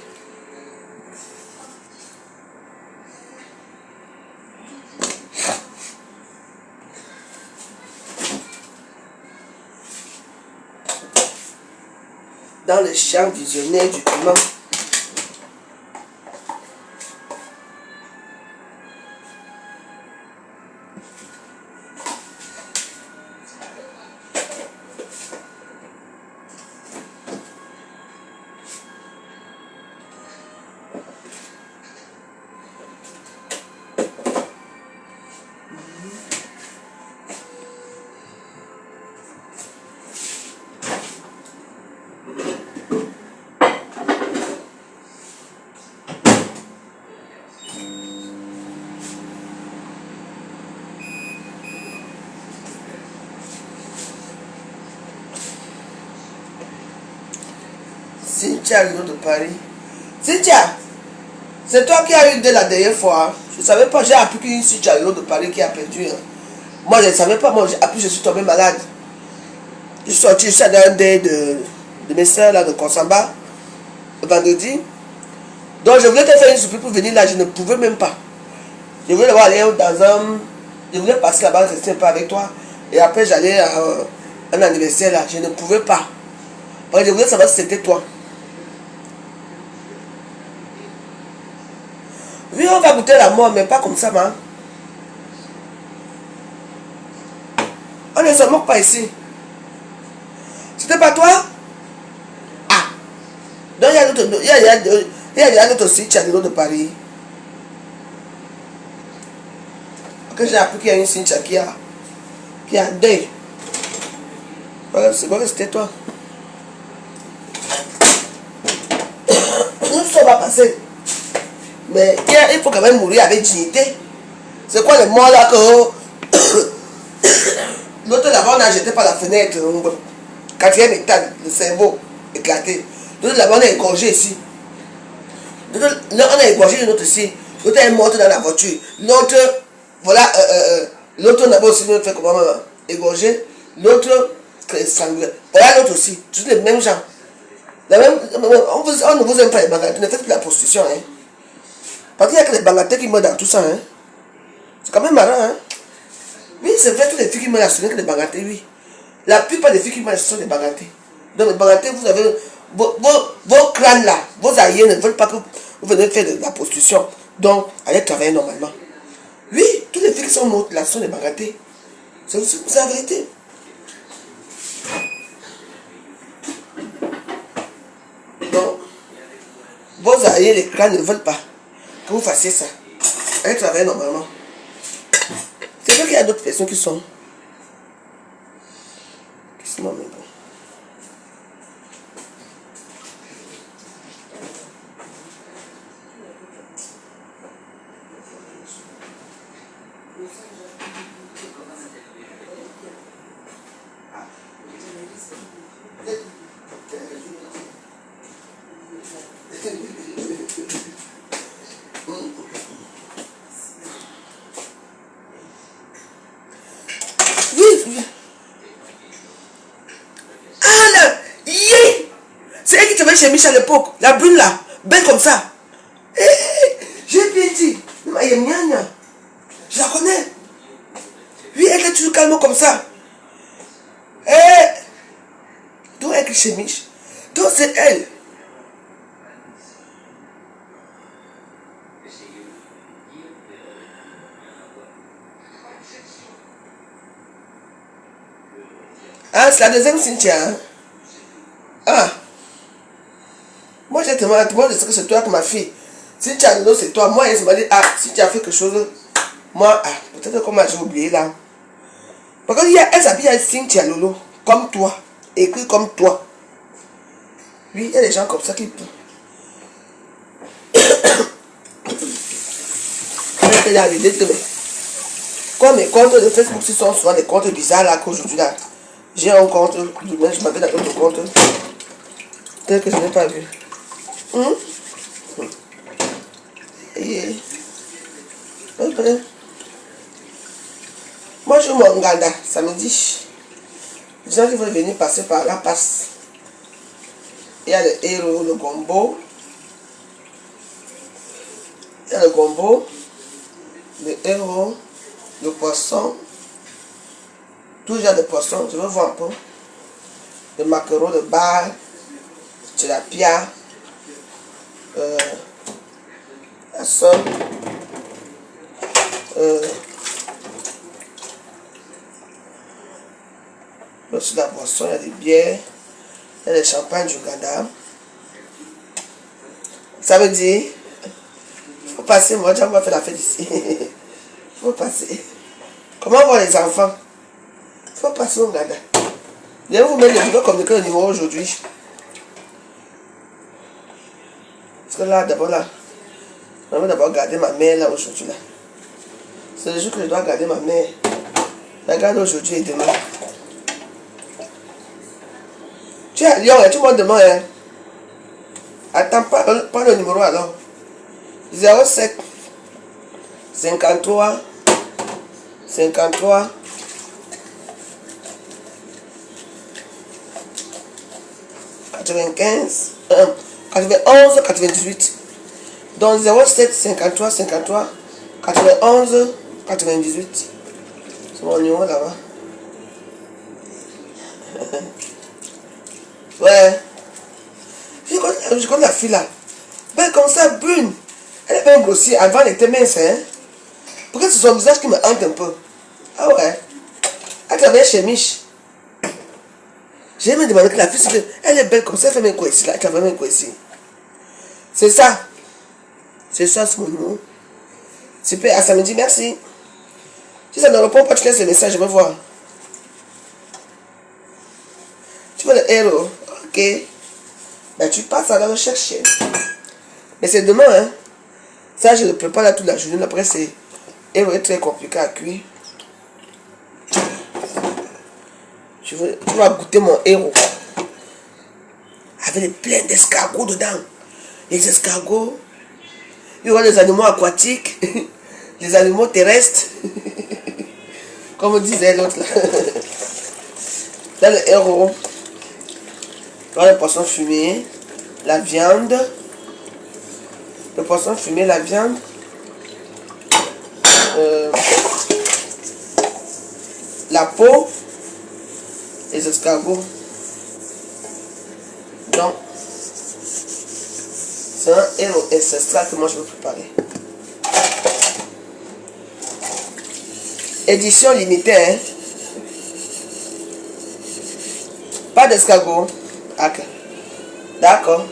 Dans les champs visionnaires du piment. Cynthia Lino de Paris. Cynthia, c'est toi qui as eu dès la dernière fois. Hein? Je ne savais pas, j'ai appris qu'une Cynthia Lino de Paris qui a perdu. Hein? Moi, je ne savais pas, moi j'ai appris, je suis tombé malade. Je suis sorti, je suis allé à un dé de mes soeurs là, de Konsamba, le vendredi. Donc je voulais te faire une surprise pour venir là, je ne pouvais même pas. Je voulais d'abord aller dans un... Je voulais passer là-bas, rester un peu avec toi. Et après j'allais à un anniversaire là, je ne pouvais pas. Parce que je voulais savoir si c'était toi. Oui, on va goûter la mort, mais pas comme ça, man. On ne se moque pas ici. C'était pas toi? Ah. Donc il y a d'autres sites, il y a d'autres de Paris. Que j'ai appris qu'il y a une Cynthia qui a deuil. Voilà, c'est bon, c'était toi. Nous sommes pas passés. Mais il faut quand même mourir avec dignité. C'est quoi le mort là que l'autre là-bas on a jeté par la fenêtre, quatrième étage, le cerveau éclaté. L'autre là-bas on a égorgé ici. L'autre on a égorgé l'autre ici. L'autre est mort dans la voiture. L'autre, voilà, l'autre n'a pas aussi fait comment égorgé. L'autre sanglé. Voilà l'autre aussi. Tous les mêmes gens. La même, on ne vous aime pas les bagatelles. Ne faites plus la prostitution. Hein. Parce qu'il n'y a que les bagatelles qui meurent dans tout ça. Hein. C'est quand même marrant. Hein. Oui, c'est vrai, toutes les filles qui meurent, ce n'est que les bagatelles, oui. La plupart des filles qui meurent, ce sont des bagatelles. Donc les bagatelles, vous avez vos crânes là, vos aïeux ne veulent pas que vous venez faire de la prostitution. Donc, allez travailler normalement. Oui, toutes les filles qui sont mortes là, ce sont des bagatelles. C'est la vérité. Donc, vos aïeux, les crânes ne veulent pas que vous fassiez ça. Allez travailler normalement. C'est vrai qu'il y a d'autres personnes qui sont mais bon. Chez Michel à l'époque, la brune là, belle comme ça. J'ai bien dit, je la connais. Oui, elle est toujours calme comme ça. Donc elle est chez Mich. Donc c'est elle. Ah, c'est la deuxième Cynthia. Hein? Ah. Moi j'ai tellement je sais que c'est toi que ma fille. Si tu as le nom, c'est toi. Moi, elle m'a dit, ah, si tu as fait quelque chose, moi, ah, peut-être comment j'ai oublié là. Parce qu'elle s'habille à Cynthia Lolo, comme toi, écrit comme toi. Oui, il y a des gens comme ça qui. Comme mes comptes de Facebook, ce sont souvent des comptes bizarres là qu'aujourd'hui là. J'ai un compte, je m'avais dans d'autres comptes. Peut-être que je n'ai pas vu. Moi je suis mon Nganda samedi. Les gens qui veulent venir passer par là passent. Il y a le héros, le gombo. Il y a le gombo, le héros, le poisson. Tout genre de poisson, je veux voir un peu. Le maquereau, le bar, tilapia. La somme, aussi la boisson, il y a des bières, il y a des champagnes du Ghana. Ça veut dire, il faut passer, moi déjà on va faire la fête ici. Il faut passer. Comment vont les enfants? Il faut passer au Ghana. Je vais vous mettre le bureau communiquer le numéro aujourd'hui. Parce que là, d'abord là, je vais d'abord garder ma mère là aujourd'hui là. C'est le jour que je dois garder ma mère. Je la garde aujourd'hui et demain. Tu es à Lyon, tu montes demain hein. Attends, pas le numéro alors. 07 53 53 95 91 98. Donc 07 53 53 91 98. C'est mon numéro là-bas. Ouais. Je connais la fille là. Ben comme ça, brune. Elle est bien grossière. Avant, elle était mince. Hein? Pourquoi c'est son visage qui me hante un peu? Ah ouais. Elle travaillait chez Mich. J'ai même demandé que la fille, elle est belle comme ça, elle fait même quoi ici là? Elle travaille même quoi ici? C'est ça. C'est ça, c'est mon nom. Super, à samedi, merci. Si ça ne répond pas, tu laisses le message, je vais voir. Tu veux le héros? Ok. Ben tu passes à la recherche. Mais c'est demain, hein. Ça, je le prépare là toute la journée. Après, c'est héros est très compliqué à cuire. Tu vas goûter mon héros. Avec plein d'escargots dedans. Les escargots. Il y aura des animaux aquatiques. Les animaux terrestres. Comme disait l'autre là. Dans le héros. Il y aura le poisson fumé. La viande. Le poisson fumé, la viande. La peau. Les escargots. Donc, c'est un héros ancestral que moi je veux préparer. Édition limitée, hein. Pas d'escargot. Ok. D'accord.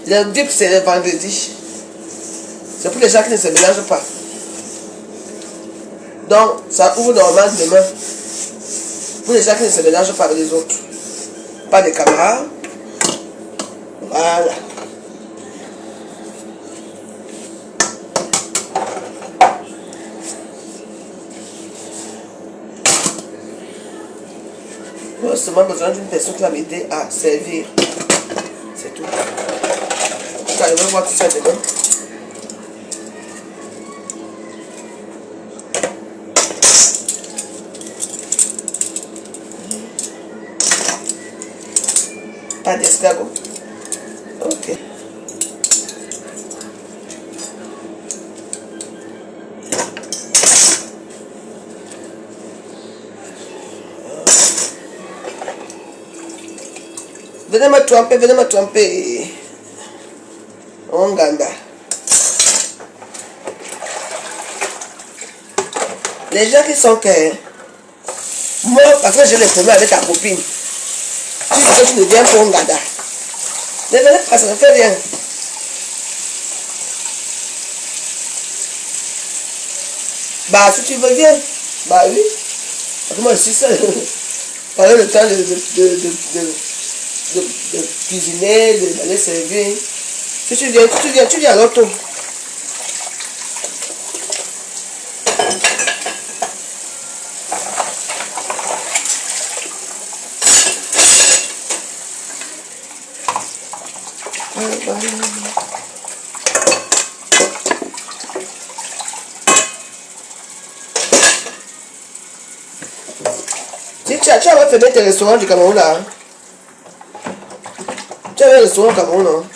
Le dip, c'est le vendredi. C'est pour les gens qui ne se mélangent pas. Donc, ça ouvre normalement demain. Pour les gens qui ne se mélangent pas avec les autres. Pas de caméra. Voilà. J'ai seulement besoin d'une personne qui va m'aider à servir. C'est tout. Je vais voir tout ça demain. Pas d'escargot. Ok. Venez me tromper, venez me tromper. Onganda. Les gens qui sont que... Moi, parce que je l'ai fait avec ta copine. Tu dis que tu ne viens pas au Nganda. Ne venez pas, ça ne fait rien. Bah, si tu veux, viens. Bah oui. Parce que moi, je suis seul. Pendant le temps de cuisiner, d'aller servir. Si tu viens à l'auto. Tu as fait tes restaurants du Cameroun là. Hein? Tu as un restaurant au Cameroun, non?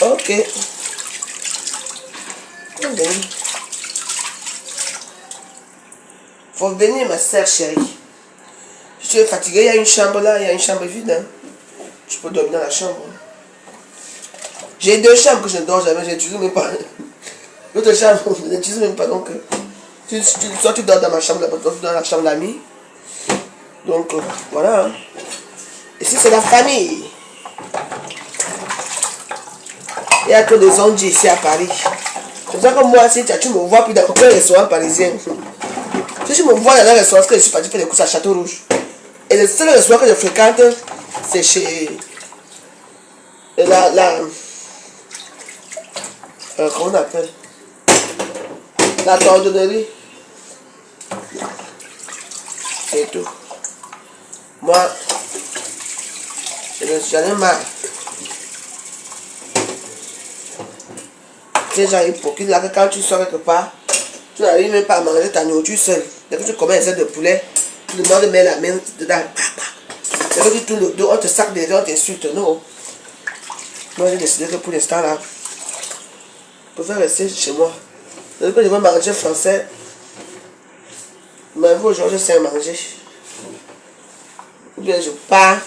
Ok. Faut venir, ma soeur chérie. Si tu es fatigué, il y a une chambre là, il y a une chambre vide. Hein. Tu peux dormir dans la chambre. J'ai 2 chambres que je ne dors jamais, je n'utilise même pas. L'autre chambre, je n'utilise même pas. Donc, soit tu dors dans ma chambre, soit tu dors dans la chambre d'amis. Donc, voilà. Hein. Ici, c'est la famille. Il y a que des zombies ici à Paris. C'est ça que moi, si tu me vois plus dans aucun restaurant parisien. Si tu me vois dans un restaurant, parce que je suis parti faire des courses à Château Rouge. Et le seul restaurant que je fréquente, c'est chez comment on appelle? La cordonnerie. C'est tout. Moi, j'en ai marre. Tu sais, genre hypocrite là, que quand tu sors quelque part, tu n'arrives même pas à manger ta nourriture seule. Dès que tu commets un set de poulet, tu demandes de mettre la main dedans. Dès que tu tournes le dos, on te sac des gens, on t'insulte. Non. Moi, j'ai décidé que pour l'instant là, je préfère rester chez moi. Dès que je vais manger français, mais aujourd'hui, je sais manger. Ou bien je pars,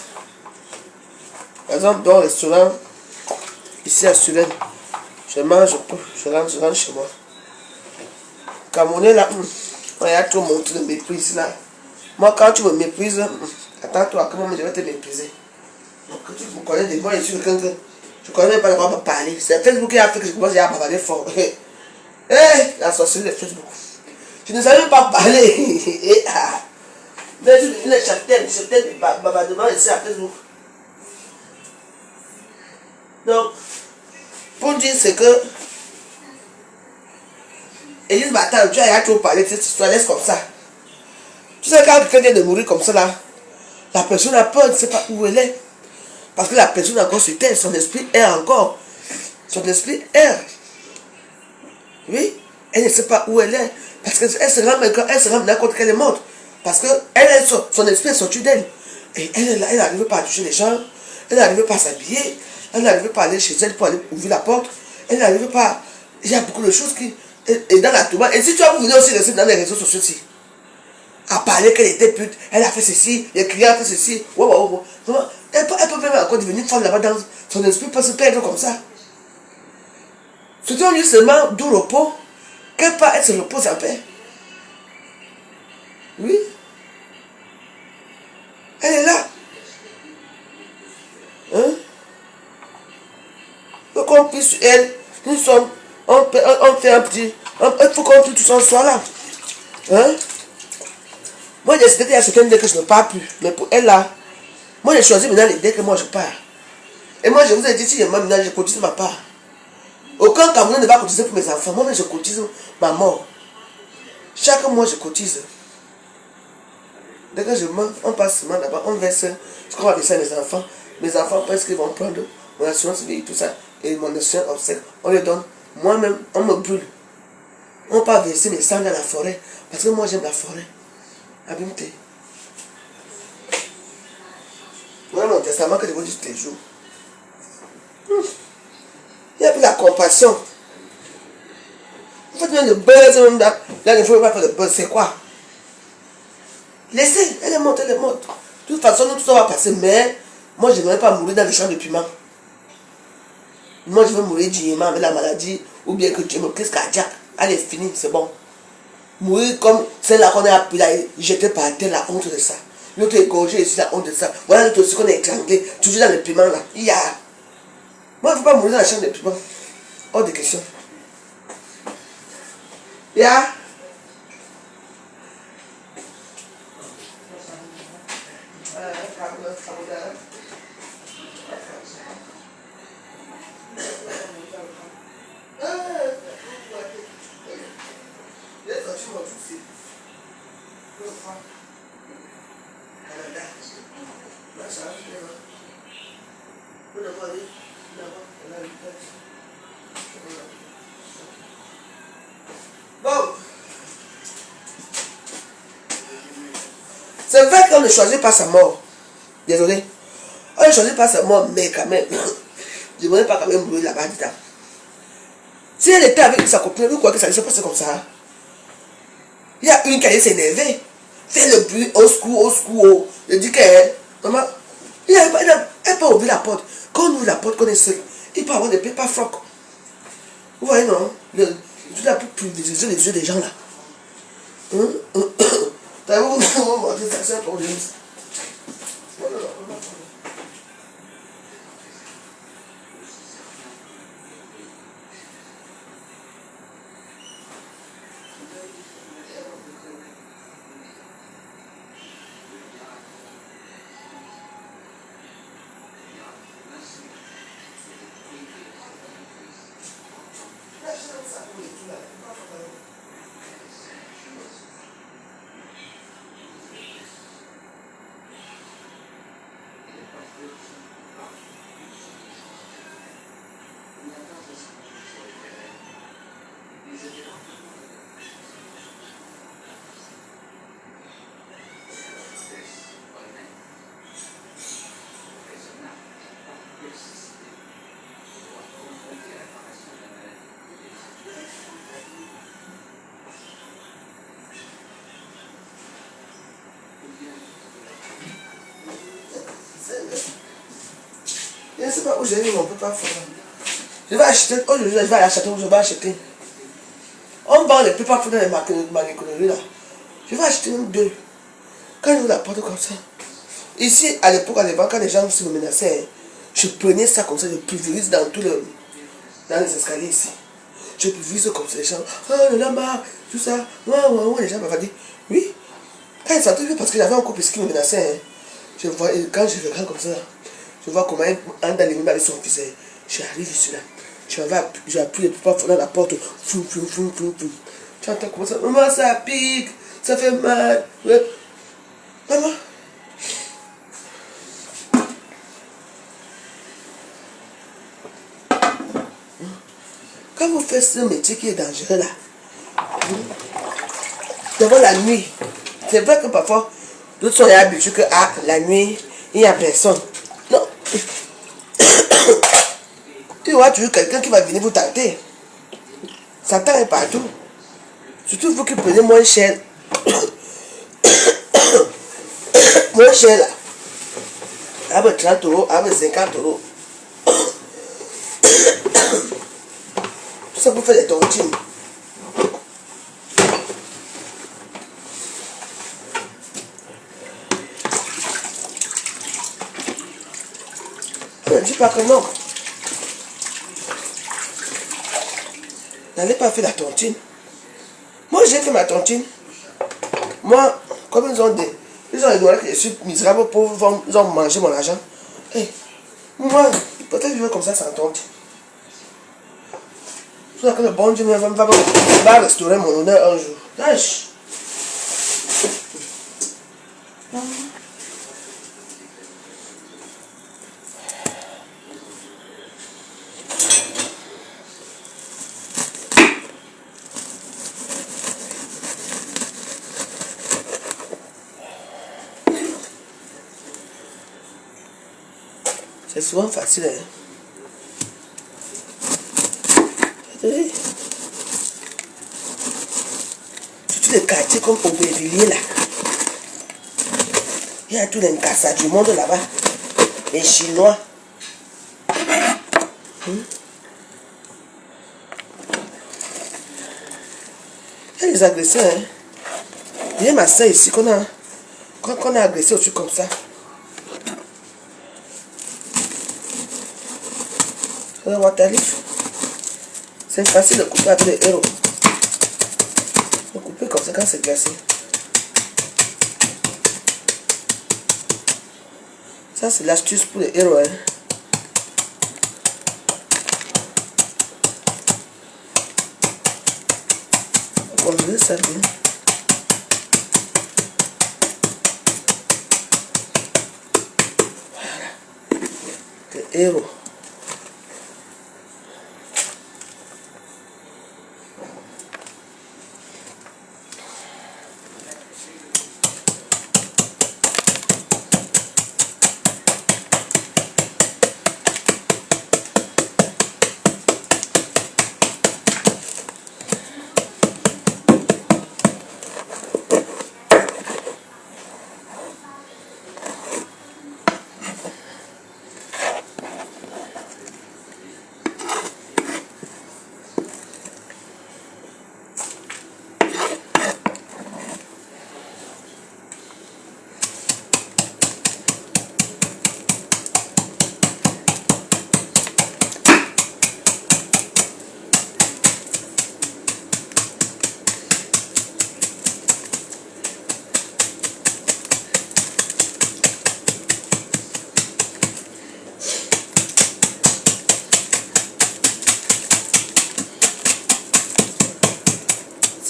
par exemple, dans le restaurant, ici à Suren. Je mange, je rentre chez moi. Camerounais là, il y a trop montré de méprise là. Moi, quand tu me méprises, attends-toi, comment je vais te mépriser. Donc, tu me connais des moi, je suis quelqu'un que je connais même pas de quoi parler. C'est Facebook qui a fait que je commence à parler fort. La sorcellerie de Facebook. Je ne savais même pas parler. Mais je châtaignes, babadement ici à Facebook. Donc, pour dire c'est que et ils disent, attends, tu as trop parlé de cette histoire, laisse comme ça. Tu sais, quand quelqu'un vient de mourir comme ça là, la personne a peur, ne sait pas où elle est. Parce que la personne encore sur terre, son esprit erre encore. Son esprit erre. Oui, elle ne sait pas où elle est. Parce qu'elle se rend n'importe qu'elle est morte. Parce que son esprit est sorti d'elle. Et elle n'arrive pas à toucher les gens. Elle n'arrive pas à s'habiller. Elle n'arrive pas à aller chez elle pour aller ouvrir la porte. Elle n'arrive pas. Il y a beaucoup de choses qui. Et dans la tourmente. Et si tu as voulu aussi rester dans les réseaux sociaux aussi, à parler qu'elle était pute, elle a fait ceci, les clients ont fait ceci. Elle peut même encore devenir femme là-bas dans son esprit peut se perdre comme ça. C'est un lieu seulement du repos. Quelque part, elle se repose en paix. Oui. Elle est là. Hein? Donc on prie sur elle. Nous sommes. On fait un petit. Il faut qu'on prie tout ça soit là. Hein? Moi, j'ai décidé qu'il y a certaines idées que je ne parle plus. Mais pour elle là, moi j'ai choisi maintenant l'idée que moi je pars. Et moi je vous ai dit, si maintenant je cotise ma part. Aucun Camerounais ne va cotiser pour mes enfants. Moi je cotise ma mort. Chaque mois je cotise. Dès que je meurs, on passe seulement là-bas, on verse ce qu'on va verser à mes enfants. Mes enfants pensent qu'ils vont prendre mon assurance vie, tout ça. Et mon assurance obsèque, on les donne. Moi-même, on me brûle. On ne peut pas verser mes sangs dans la forêt. Parce que moi j'aime la forêt. Abimte. Voilà mon testament que je vous dis tous les jours. Il n'y a plus la compassion. Vous faites même le buzz, même là, il ne faut pas faire le buzz, c'est quoi? Laissez, elle est morte, elle est morte. De toute façon, nous, tout ça va passer, mais moi, je ne vais pas mourir dans les champs de piment. Moi, je vais mourir dignement avec la maladie, ou bien que tu me crise cardiaque. Allez, fini, c'est bon. Mourir comme celle-là qu'on a jeté par terre, la honte de ça. L'autre égorgé ici, la honte de ça. Voilà l'autre aussi qu'on a étranglé, toujours dans le piment là. Il y a. Moi, je ne veux pas mourir dans la chambre de piment. Hors de question. Il y a. Bon, c'est vrai qu'on ne choisit pas sa mort. Désolé. On ne choisit pas sa mort, mais quand même, je ne voudrais pas quand même brûler là-bas dedans. Si elle était avec sa copine, vous croyez que ça allait se passer comme ça? Il y a une qui allait s'énerver. Fait le bruit, au secours, au secours. Je dis qu'elle, maman, elle peut ouvrir la porte. Quand on ouvre la porte, qu'on est seul, Il peut avoir des paper frocs. Vous voyez, non? Tout là pour privilégier les yeux des gens là. T'as vu, vous montrer ça, c'est un problème. Je ne sais pas où j'ai mis mon paper froc. Je vais acheter, aujourd'hui je vais acheter, je vais acheter. On vend les paper frocs dans les manicomieries là. Je vais acheter une deux. Quand je vous la porte comme ça. Ici, à l'époque, quand les gens se me menaçaient, je prenais ça comme ça, je pulvérise dans les escaliers ici. Je pulvérise comme ça, les gens, oh le lama, tout ça, les gens m'avaient dit, oui. Quand ils sont arrivés, parce que j'avais un couple qui me menaçait, je vois, quand je regarde comme ça, je vois comment un dans les mains avec son fils, j'arrive ici là, j'ai appuyé le pas dans la porte, flou. Tu entends comment ça, maman ça pique, ça fait mal, ouais. Maman. Quand vous faites ce métier qui est dangereux là, devant la nuit, c'est vrai que parfois, d'autres sont habitués que la nuit, il n'y a personne. Non. Tu vois toujours quelqu'un qui va venir vous tenter. Satan est partout. Surtout vous qui prenez moins cher. Moins cher là. Avec 30 euros, avec 50 euros. Tout ça pour faire des tontines. Ne dis pas que non. N'allez pas faire la tontine. Moi j'ai fait ma tontine. Moi, comme ils ont ignoré que je suis misérable pauvre, ils ont mangé mon argent. Hey, moi, peut-être vivre comme ça sans tontine. Tout ça que le bon Dieu va restaurer mon honneur un jour. Lâche. C'est souvent facile. Hein? Surtout les quartiers comme Aubervilliers là. Il y a tous les Nkassa du monde là-bas. Les Chinois. Il y a les agresseurs. Hein? Il y a ma soeur ici qu'on a agressé au-dessus comme ça. C'est facile de couper avec les héros. De couper comme ça quand c'est glacé. Ça c'est l'astuce pour les héros. Hein. On va congeler ça bien. Voilà. Les héros.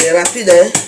C'est rapide, hein?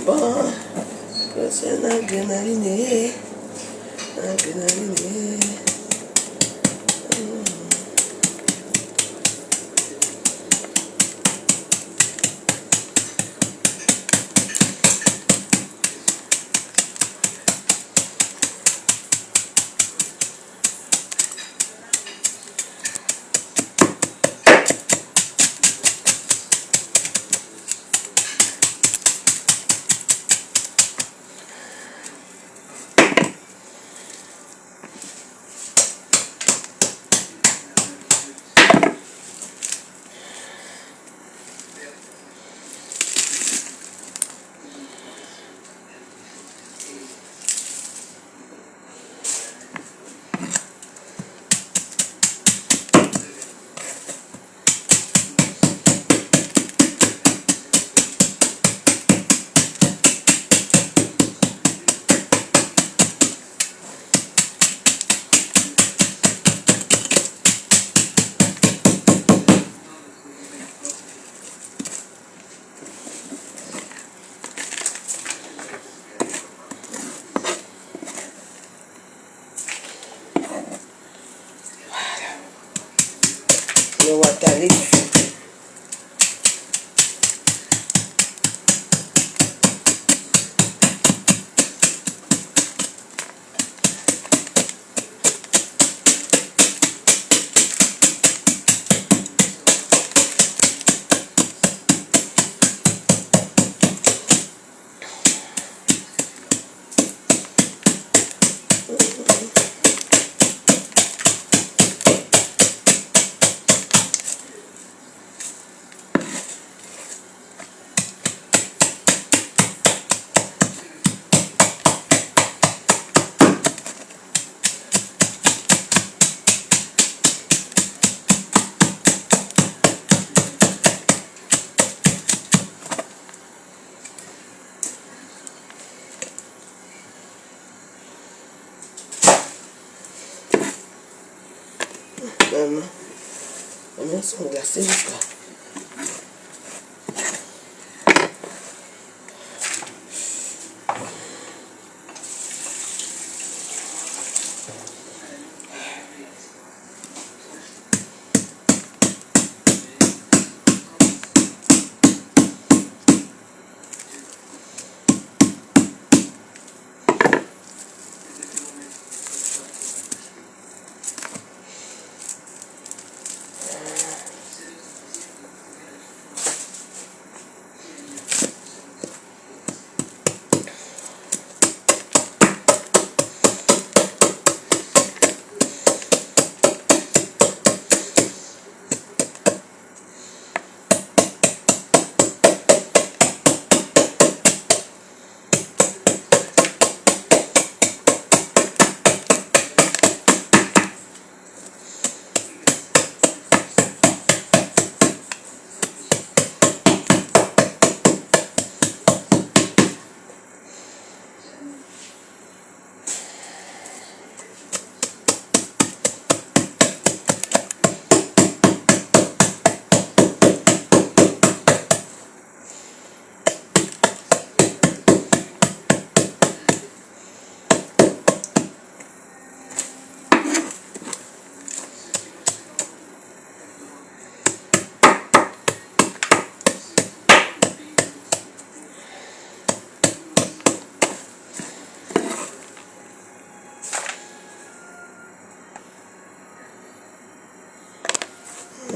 Bon, c'est un adrénaline. Adrénaline. Ils sont glacés jusqu'à.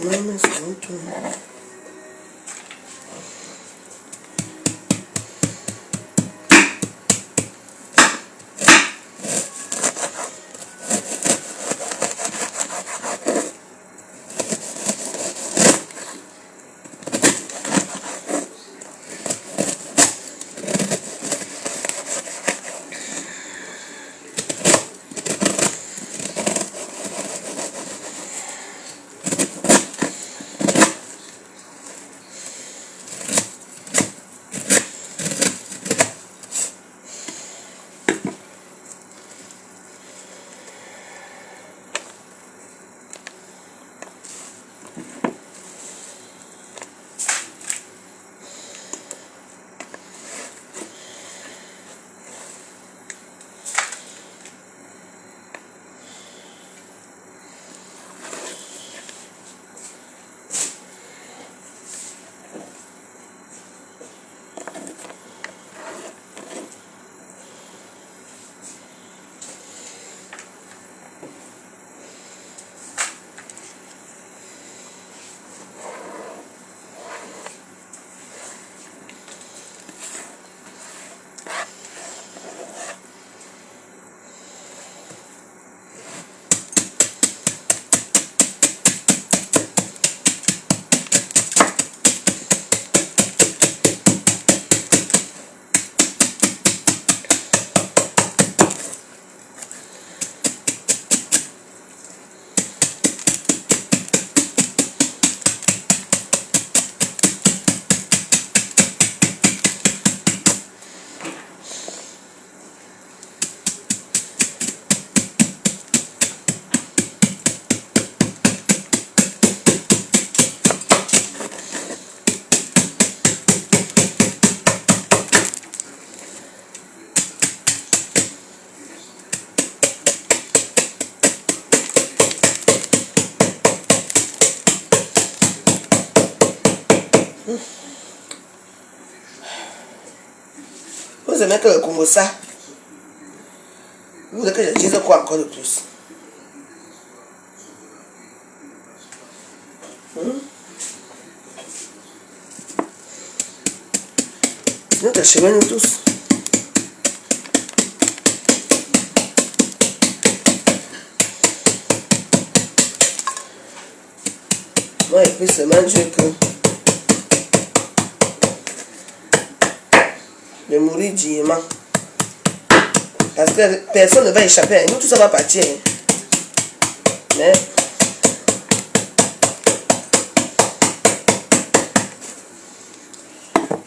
Non, mais c'est bon tout. Vous aimez que le Congo ça? Vous voulez que je dise quoi encore de plus? Sinon t'es chez nous tous. Moi et puis c'est manger que de mourir dignement. Parce que personne ne va échapper. Nous, tout ça va partir. Mais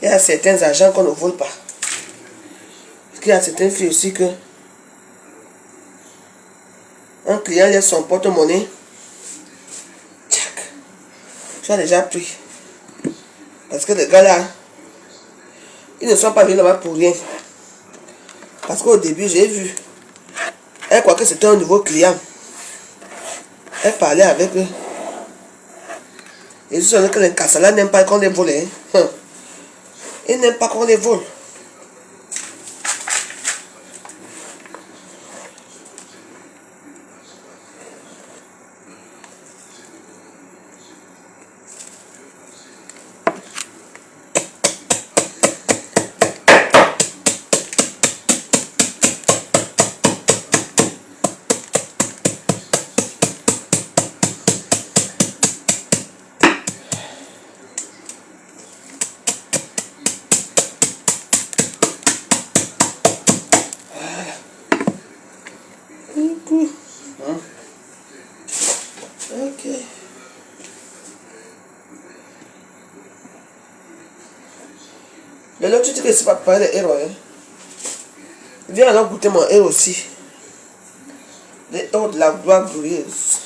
il y a certains agents qu'on ne vole pas. Parce qu'il y a certaines filles aussi que un client laisse son porte-monnaie. Tu as déjà pris. Parce que les gars là, ils ne sont pas venus là-bas pour rien. Parce qu'au début, j'ai vu. Elle croit que c'était un nouveau client. Elle parlait avec eux. Et je sais que les Kassala n'aiment pas qu'on les vole. Hein. Ils n'aiment pas qu'on les vole. Ok. Mais là, tu dis que c'est pas pareil de héros. Hein? Viens alors goûter mon héros aussi. Les héros de la gloire glorieuse.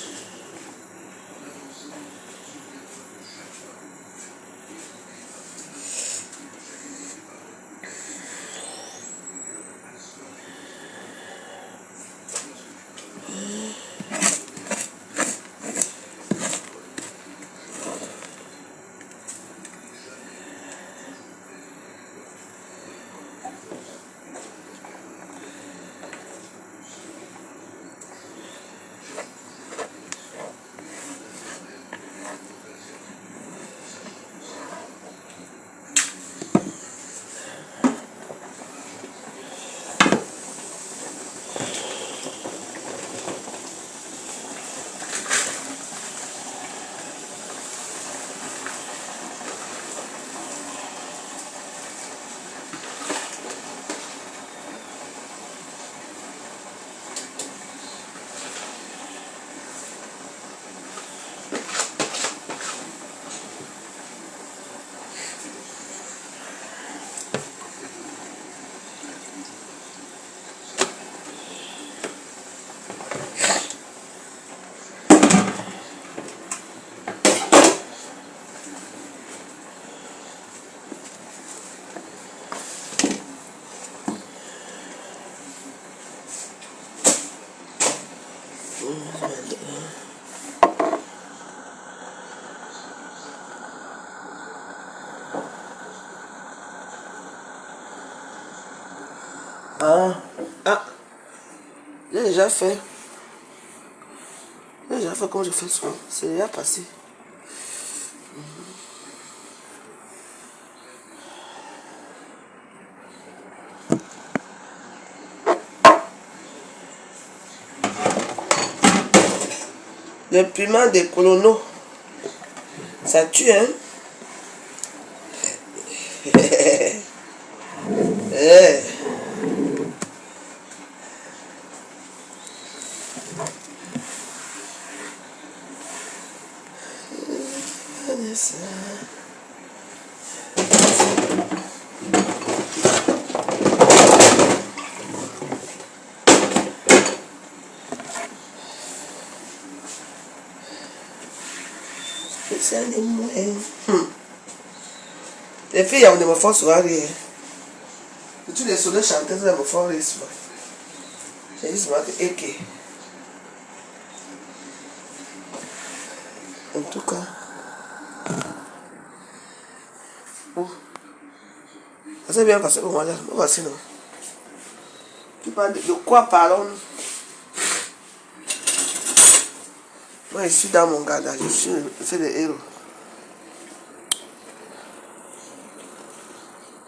Ah, j'ai déjà fait. J'ai déjà fait comme je fais souvent. C'est déjà passé. Le piment des colonos, ça tue, hein? Eh. C'est un émouvant. Les filles, on ne me force à rien. Tu les sonnets chanteuses, elles me font rire souvent. J'ai juste marqué Eke. En tout cas. Bon. Ça s'est bien passé pour moi là. Nous voici, non. Tu parles de quoi parlons-nous? Moi, je suis dans mon gars, je fais des héros.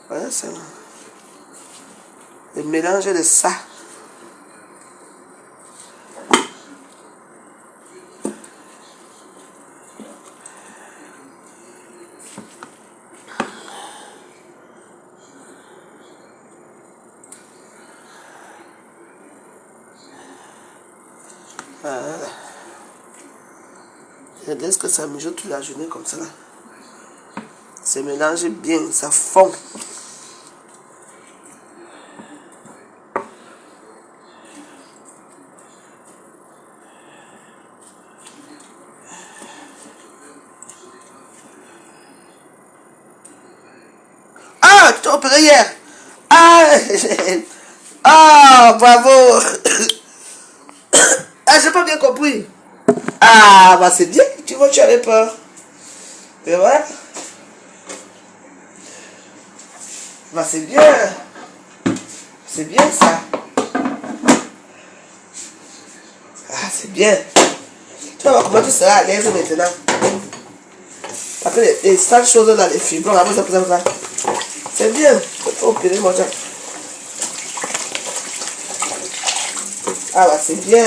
Voilà, c'est le mélange de ça. Voilà. Je laisse que ça mijote toute la journée comme ça. C'est mélangé bien, ça fond. opéré hier. Ah, ah, bravo. Ah, j'ai pas bien compris. Ah, bah c'est bien. Tu vois, tu avais peur. Et voilà. Bah c'est bien. C'est bien ça. Ah, c'est bien. Tu vas voir comment tu seras à l'aise maintenant. Parce que les sales choses dans les fibrons, après ça. C'est bien. Il faut opérer mon chat. Ah bah c'est bien.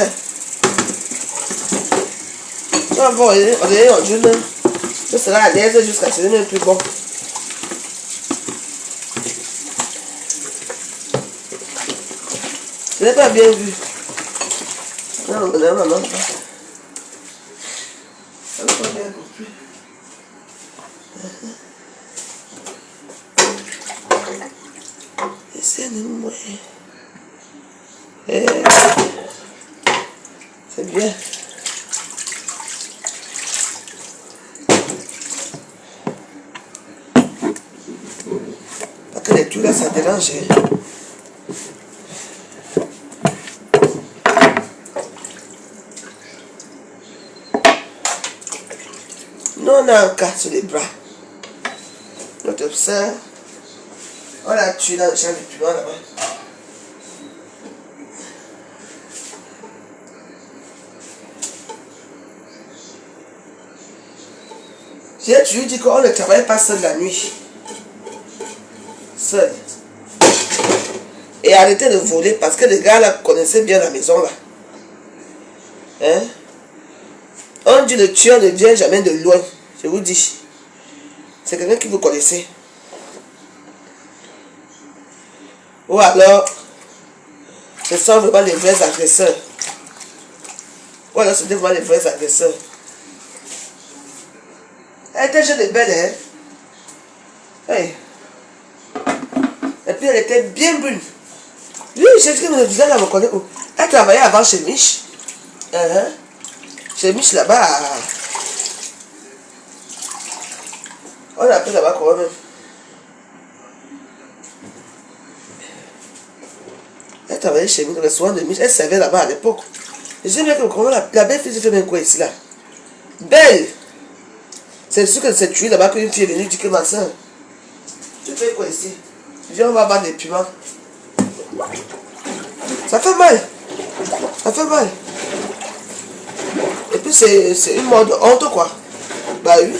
Tu vas voir, on est en jeune. Tu seras à l'aise jusqu'à ce que ce n'est plus bon. Je n'ai pas bien vu. Non. Je n'ai pas bien compris. Laissez-nous. C'est bien. Parce que les tout là, ça dérange. Nous, on a un cas sur les bras. Notre soeur, on l'a tué dans le champ de piment là-bas. J'ai toujours dit qu'on ne travaille pas seul la nuit. Seul. Et arrêtez de voler parce que les gars là connaissaient bien la maison là. Hein? On dit le tueur ne vient jamais de loin. Je vous dis. C'est quelqu'un que vous connaissez. Ou alors, ce sont vraiment les vrais agresseurs. Ou alors, c'était vraiment les vrais agresseurs. Elle était jeune et belle, hein? Hey. Et puis, elle était bien brune. Oui, j'ai dit que me disait, là, me connaît où? Elle travaillait avant chez Mich. Chez Mich, là-bas. On appelle là-bas quand même. Elle travaillait chez Mich, dans le restaurant de Mich. Elle servait là-bas à l'époque. Et j'ai bien que comment la belle fille fait bien quoi ici, là? Belle! C'est sûr que c'est tué là-bas qu'une fille est venue dire que ma soeur, tu fais quoi ici? Viens, on va battre des piments. Ça fait mal. Ça fait mal. Et puis c'est une mort de honte quoi. Bah oui.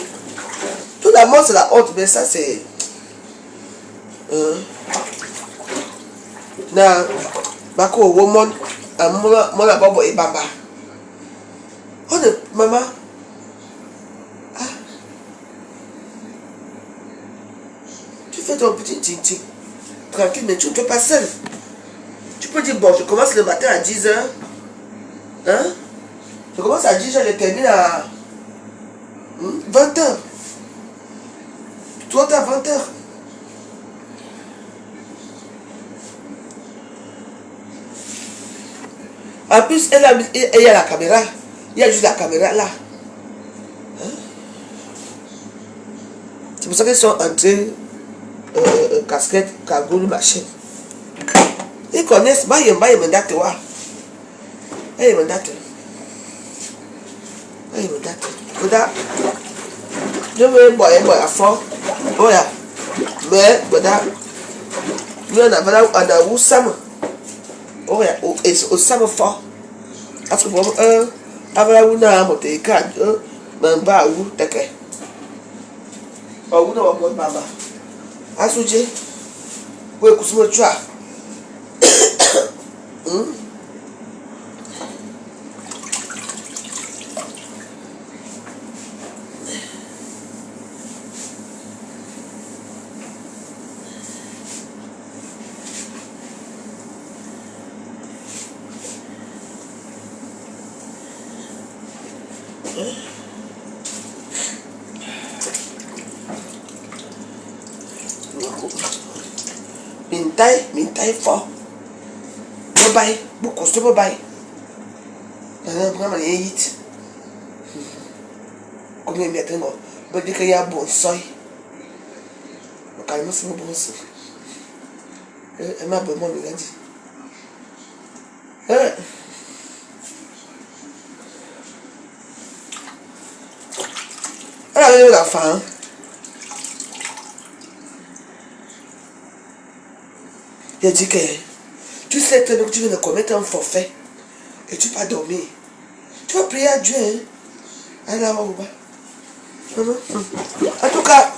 Tout la mort c'est la honte, mais ça c'est... Na, bako woman, mon ababo et baba. Oh de maman. Tu fais ton petit tintin. Tranquille, mais tu ne peux pas seul. Tu peux dire, bon, je commence le matin à 10h. Hein? Je commence à 10h, je termine à 20h. Toi, t'es à 20h. En plus, il y a la caméra. Il y a juste la caméra là. Hein? C'est pour ça qu'ils sont entrés casquette, cagoule, machin. Ils connaissent, bah, ils me datent, ouais. Ils me datent. Ils me datent. Voilà. Je veux boire à fond. Voilà. Mais, voilà. Nous, on a où Sam. Voilà. Au Sam fort. Parce que, bon, avant où on a monté, mais bah, où, t'es que. Oh, où on va boire, maman. Asuje, we kusimo chwa. Mintai fort. Bye, beaucoup de bye. Vraiment, il y a comme il y a bon seuil. Calme, c'est bon. Elle m'a vraiment regardé. Elle a eu l'enfant. Hein? Il a dit que tu sais très bien que tu viens de commettre un forfait et tu vas dormir. Tu vas prier à Dieu. Hein? Allez là-bas ou pas? En tout cas,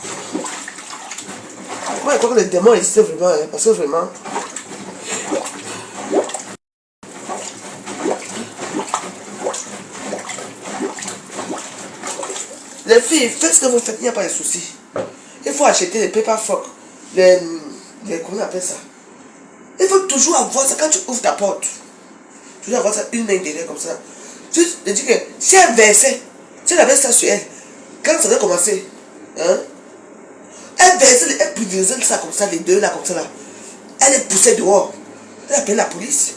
moi je crois que le démon existe vraiment. Hein? Parce que vraiment. Les filles, faites ce que vous faites, il n'y a pas de souci. Il faut acheter les paper fork. Comment on appelle ça? Il faut toujours avoir ça quand tu ouvres ta porte. Toujours avoir ça, une main derrière comme ça. Juste, je dis que si elle versait, si elle avait ça sur elle, quand ça avait commencé, hein, elle versait, elle pulvérisait ça comme ça, les deux là, comme ça là. Elle les poussait dehors. Elle appelait la police.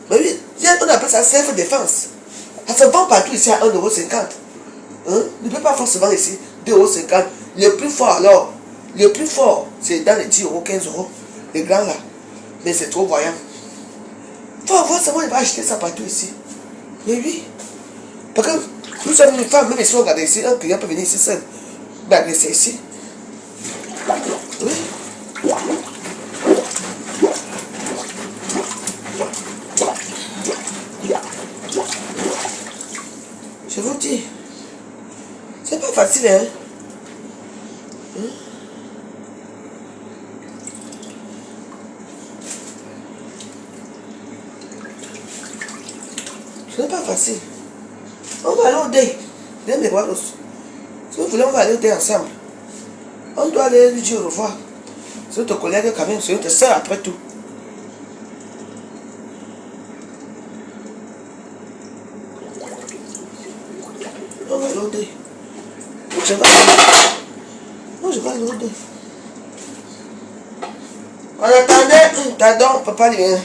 Mais oui, on appelle ça self-défense. Ça se vend partout ici à 1,50 €. Hein? Ne peut pas forcément ici 2,50 €. Le plus fort alors, le plus fort, c'est dans les 10 €, 15 €. Les grands là. Mais c'est trop voyant. Il faut avoir ça, moi il va acheter ça partout ici. Mais oui. Parce que nous sommes une femme, même si on regarde ici, un client peut venir ici seul. M'agresser ici. Oui. Je vous dis. C'est pas facile, hein? Ce n'est pas facile. On va aller au dé. Viens me voir aussi. Si vous voulez, on va aller au dé ensemble. On doit aller lui dire au revoir. C'est notre collègue quand même, c'est notre soeur après tout. On va aller au dé. Je vais. Non, je vais aller au dé. En attendant, pardon, papa vient.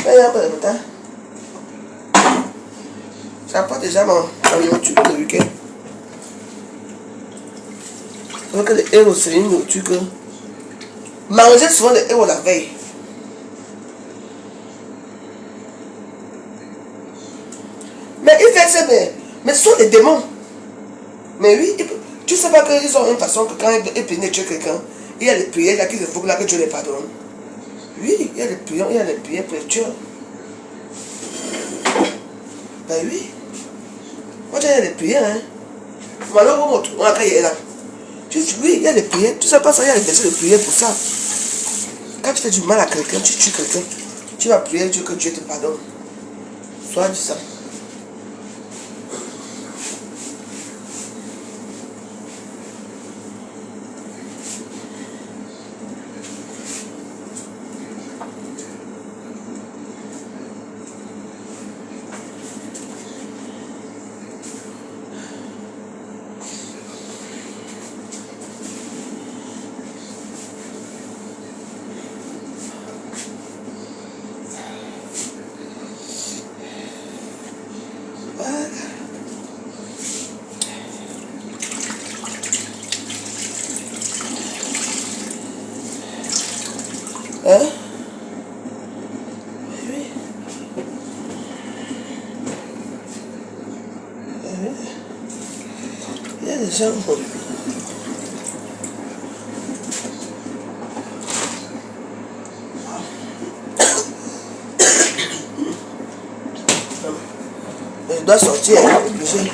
Viens un peu de temps. J'apporte déjà mon nourriture pour le week-end. Donc les héros, c'est une nourriture que... Manger souvent les héros la veille. Mais il fait ça, mais ce sont des démons. Mais oui, tu sais pas qu'ils ont une façon que quand ils pénètrent quelqu'un, il y a les prières là qu'il faut là que Dieu les pardonne. Oui, il y a les prières pour Dieu. Ben oui. Moi j'ai les prières, hein. Malheureusement, on a créé là. Oui, il y a des prières. Tu sais pas ça, il y a des versions de prières pour ça. Quand tu fais du mal à quelqu'un, tu tues quelqu'un, tu vas prier Dieu que Dieu te pardonne. Soit dit ça. Hein? Oui. Il y a des gens. Je dois sortir, obligé.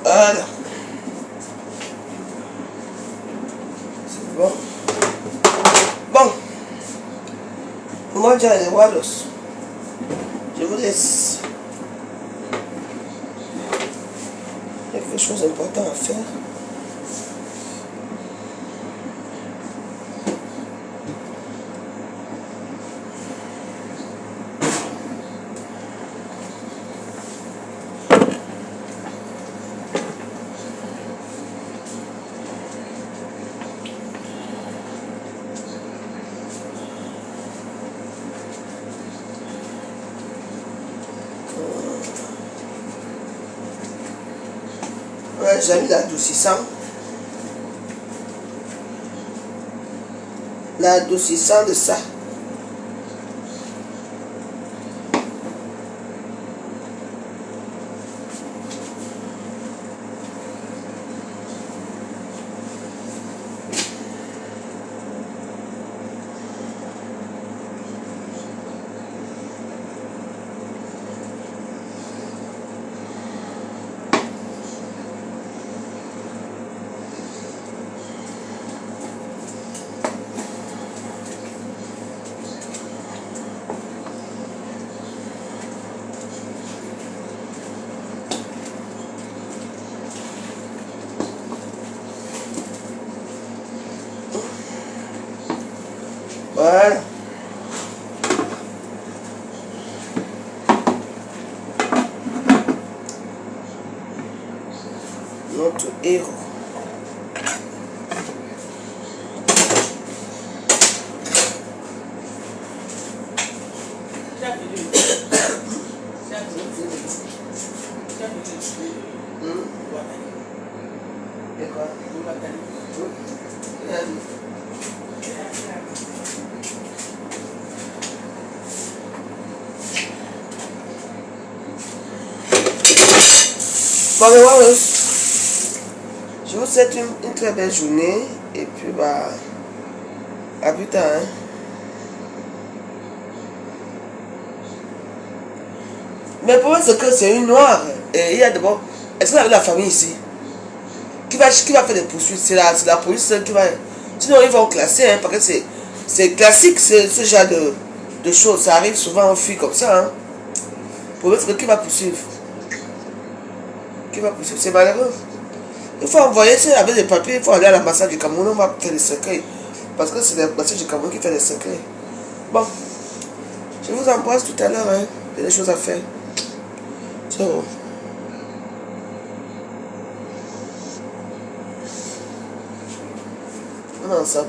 Voilà. C'est bon. moi, j'ai les Wados. Je vous laisse. Il y a quelque chose d'important à faire. Ouais, j'ai mis l'adoucissant. L'adoucissant de ça. Voilà. Notre héros. Et quoi? Bon, mais voilà. Je vous souhaite une très belle journée. Et puis, bah, à plus tard. Hein. Mais le problème, c'est que c'est une noire. Et il y a d'abord. Est-ce que vous avez la famille ici? Qui va faire des poursuites? C'est la police qui va. Sinon, ils vont classer. Hein, parce que c'est classique, ce genre de choses. Ça arrive souvent aux filles comme ça. Hein. Le problème, c'est que qui va poursuivre? Qui va poursuivre? C'est malheureux. Il faut envoyer ça avec des papiers. Il faut aller à l'ambassade du Cameroun. On va faire des secrets. Parce que c'est l'ambassade du Cameroun qui fait des secrets. Bon. Je vous embrasse tout à l'heure. Hein. Il y a des choses à faire. Ciao. On est ensemble.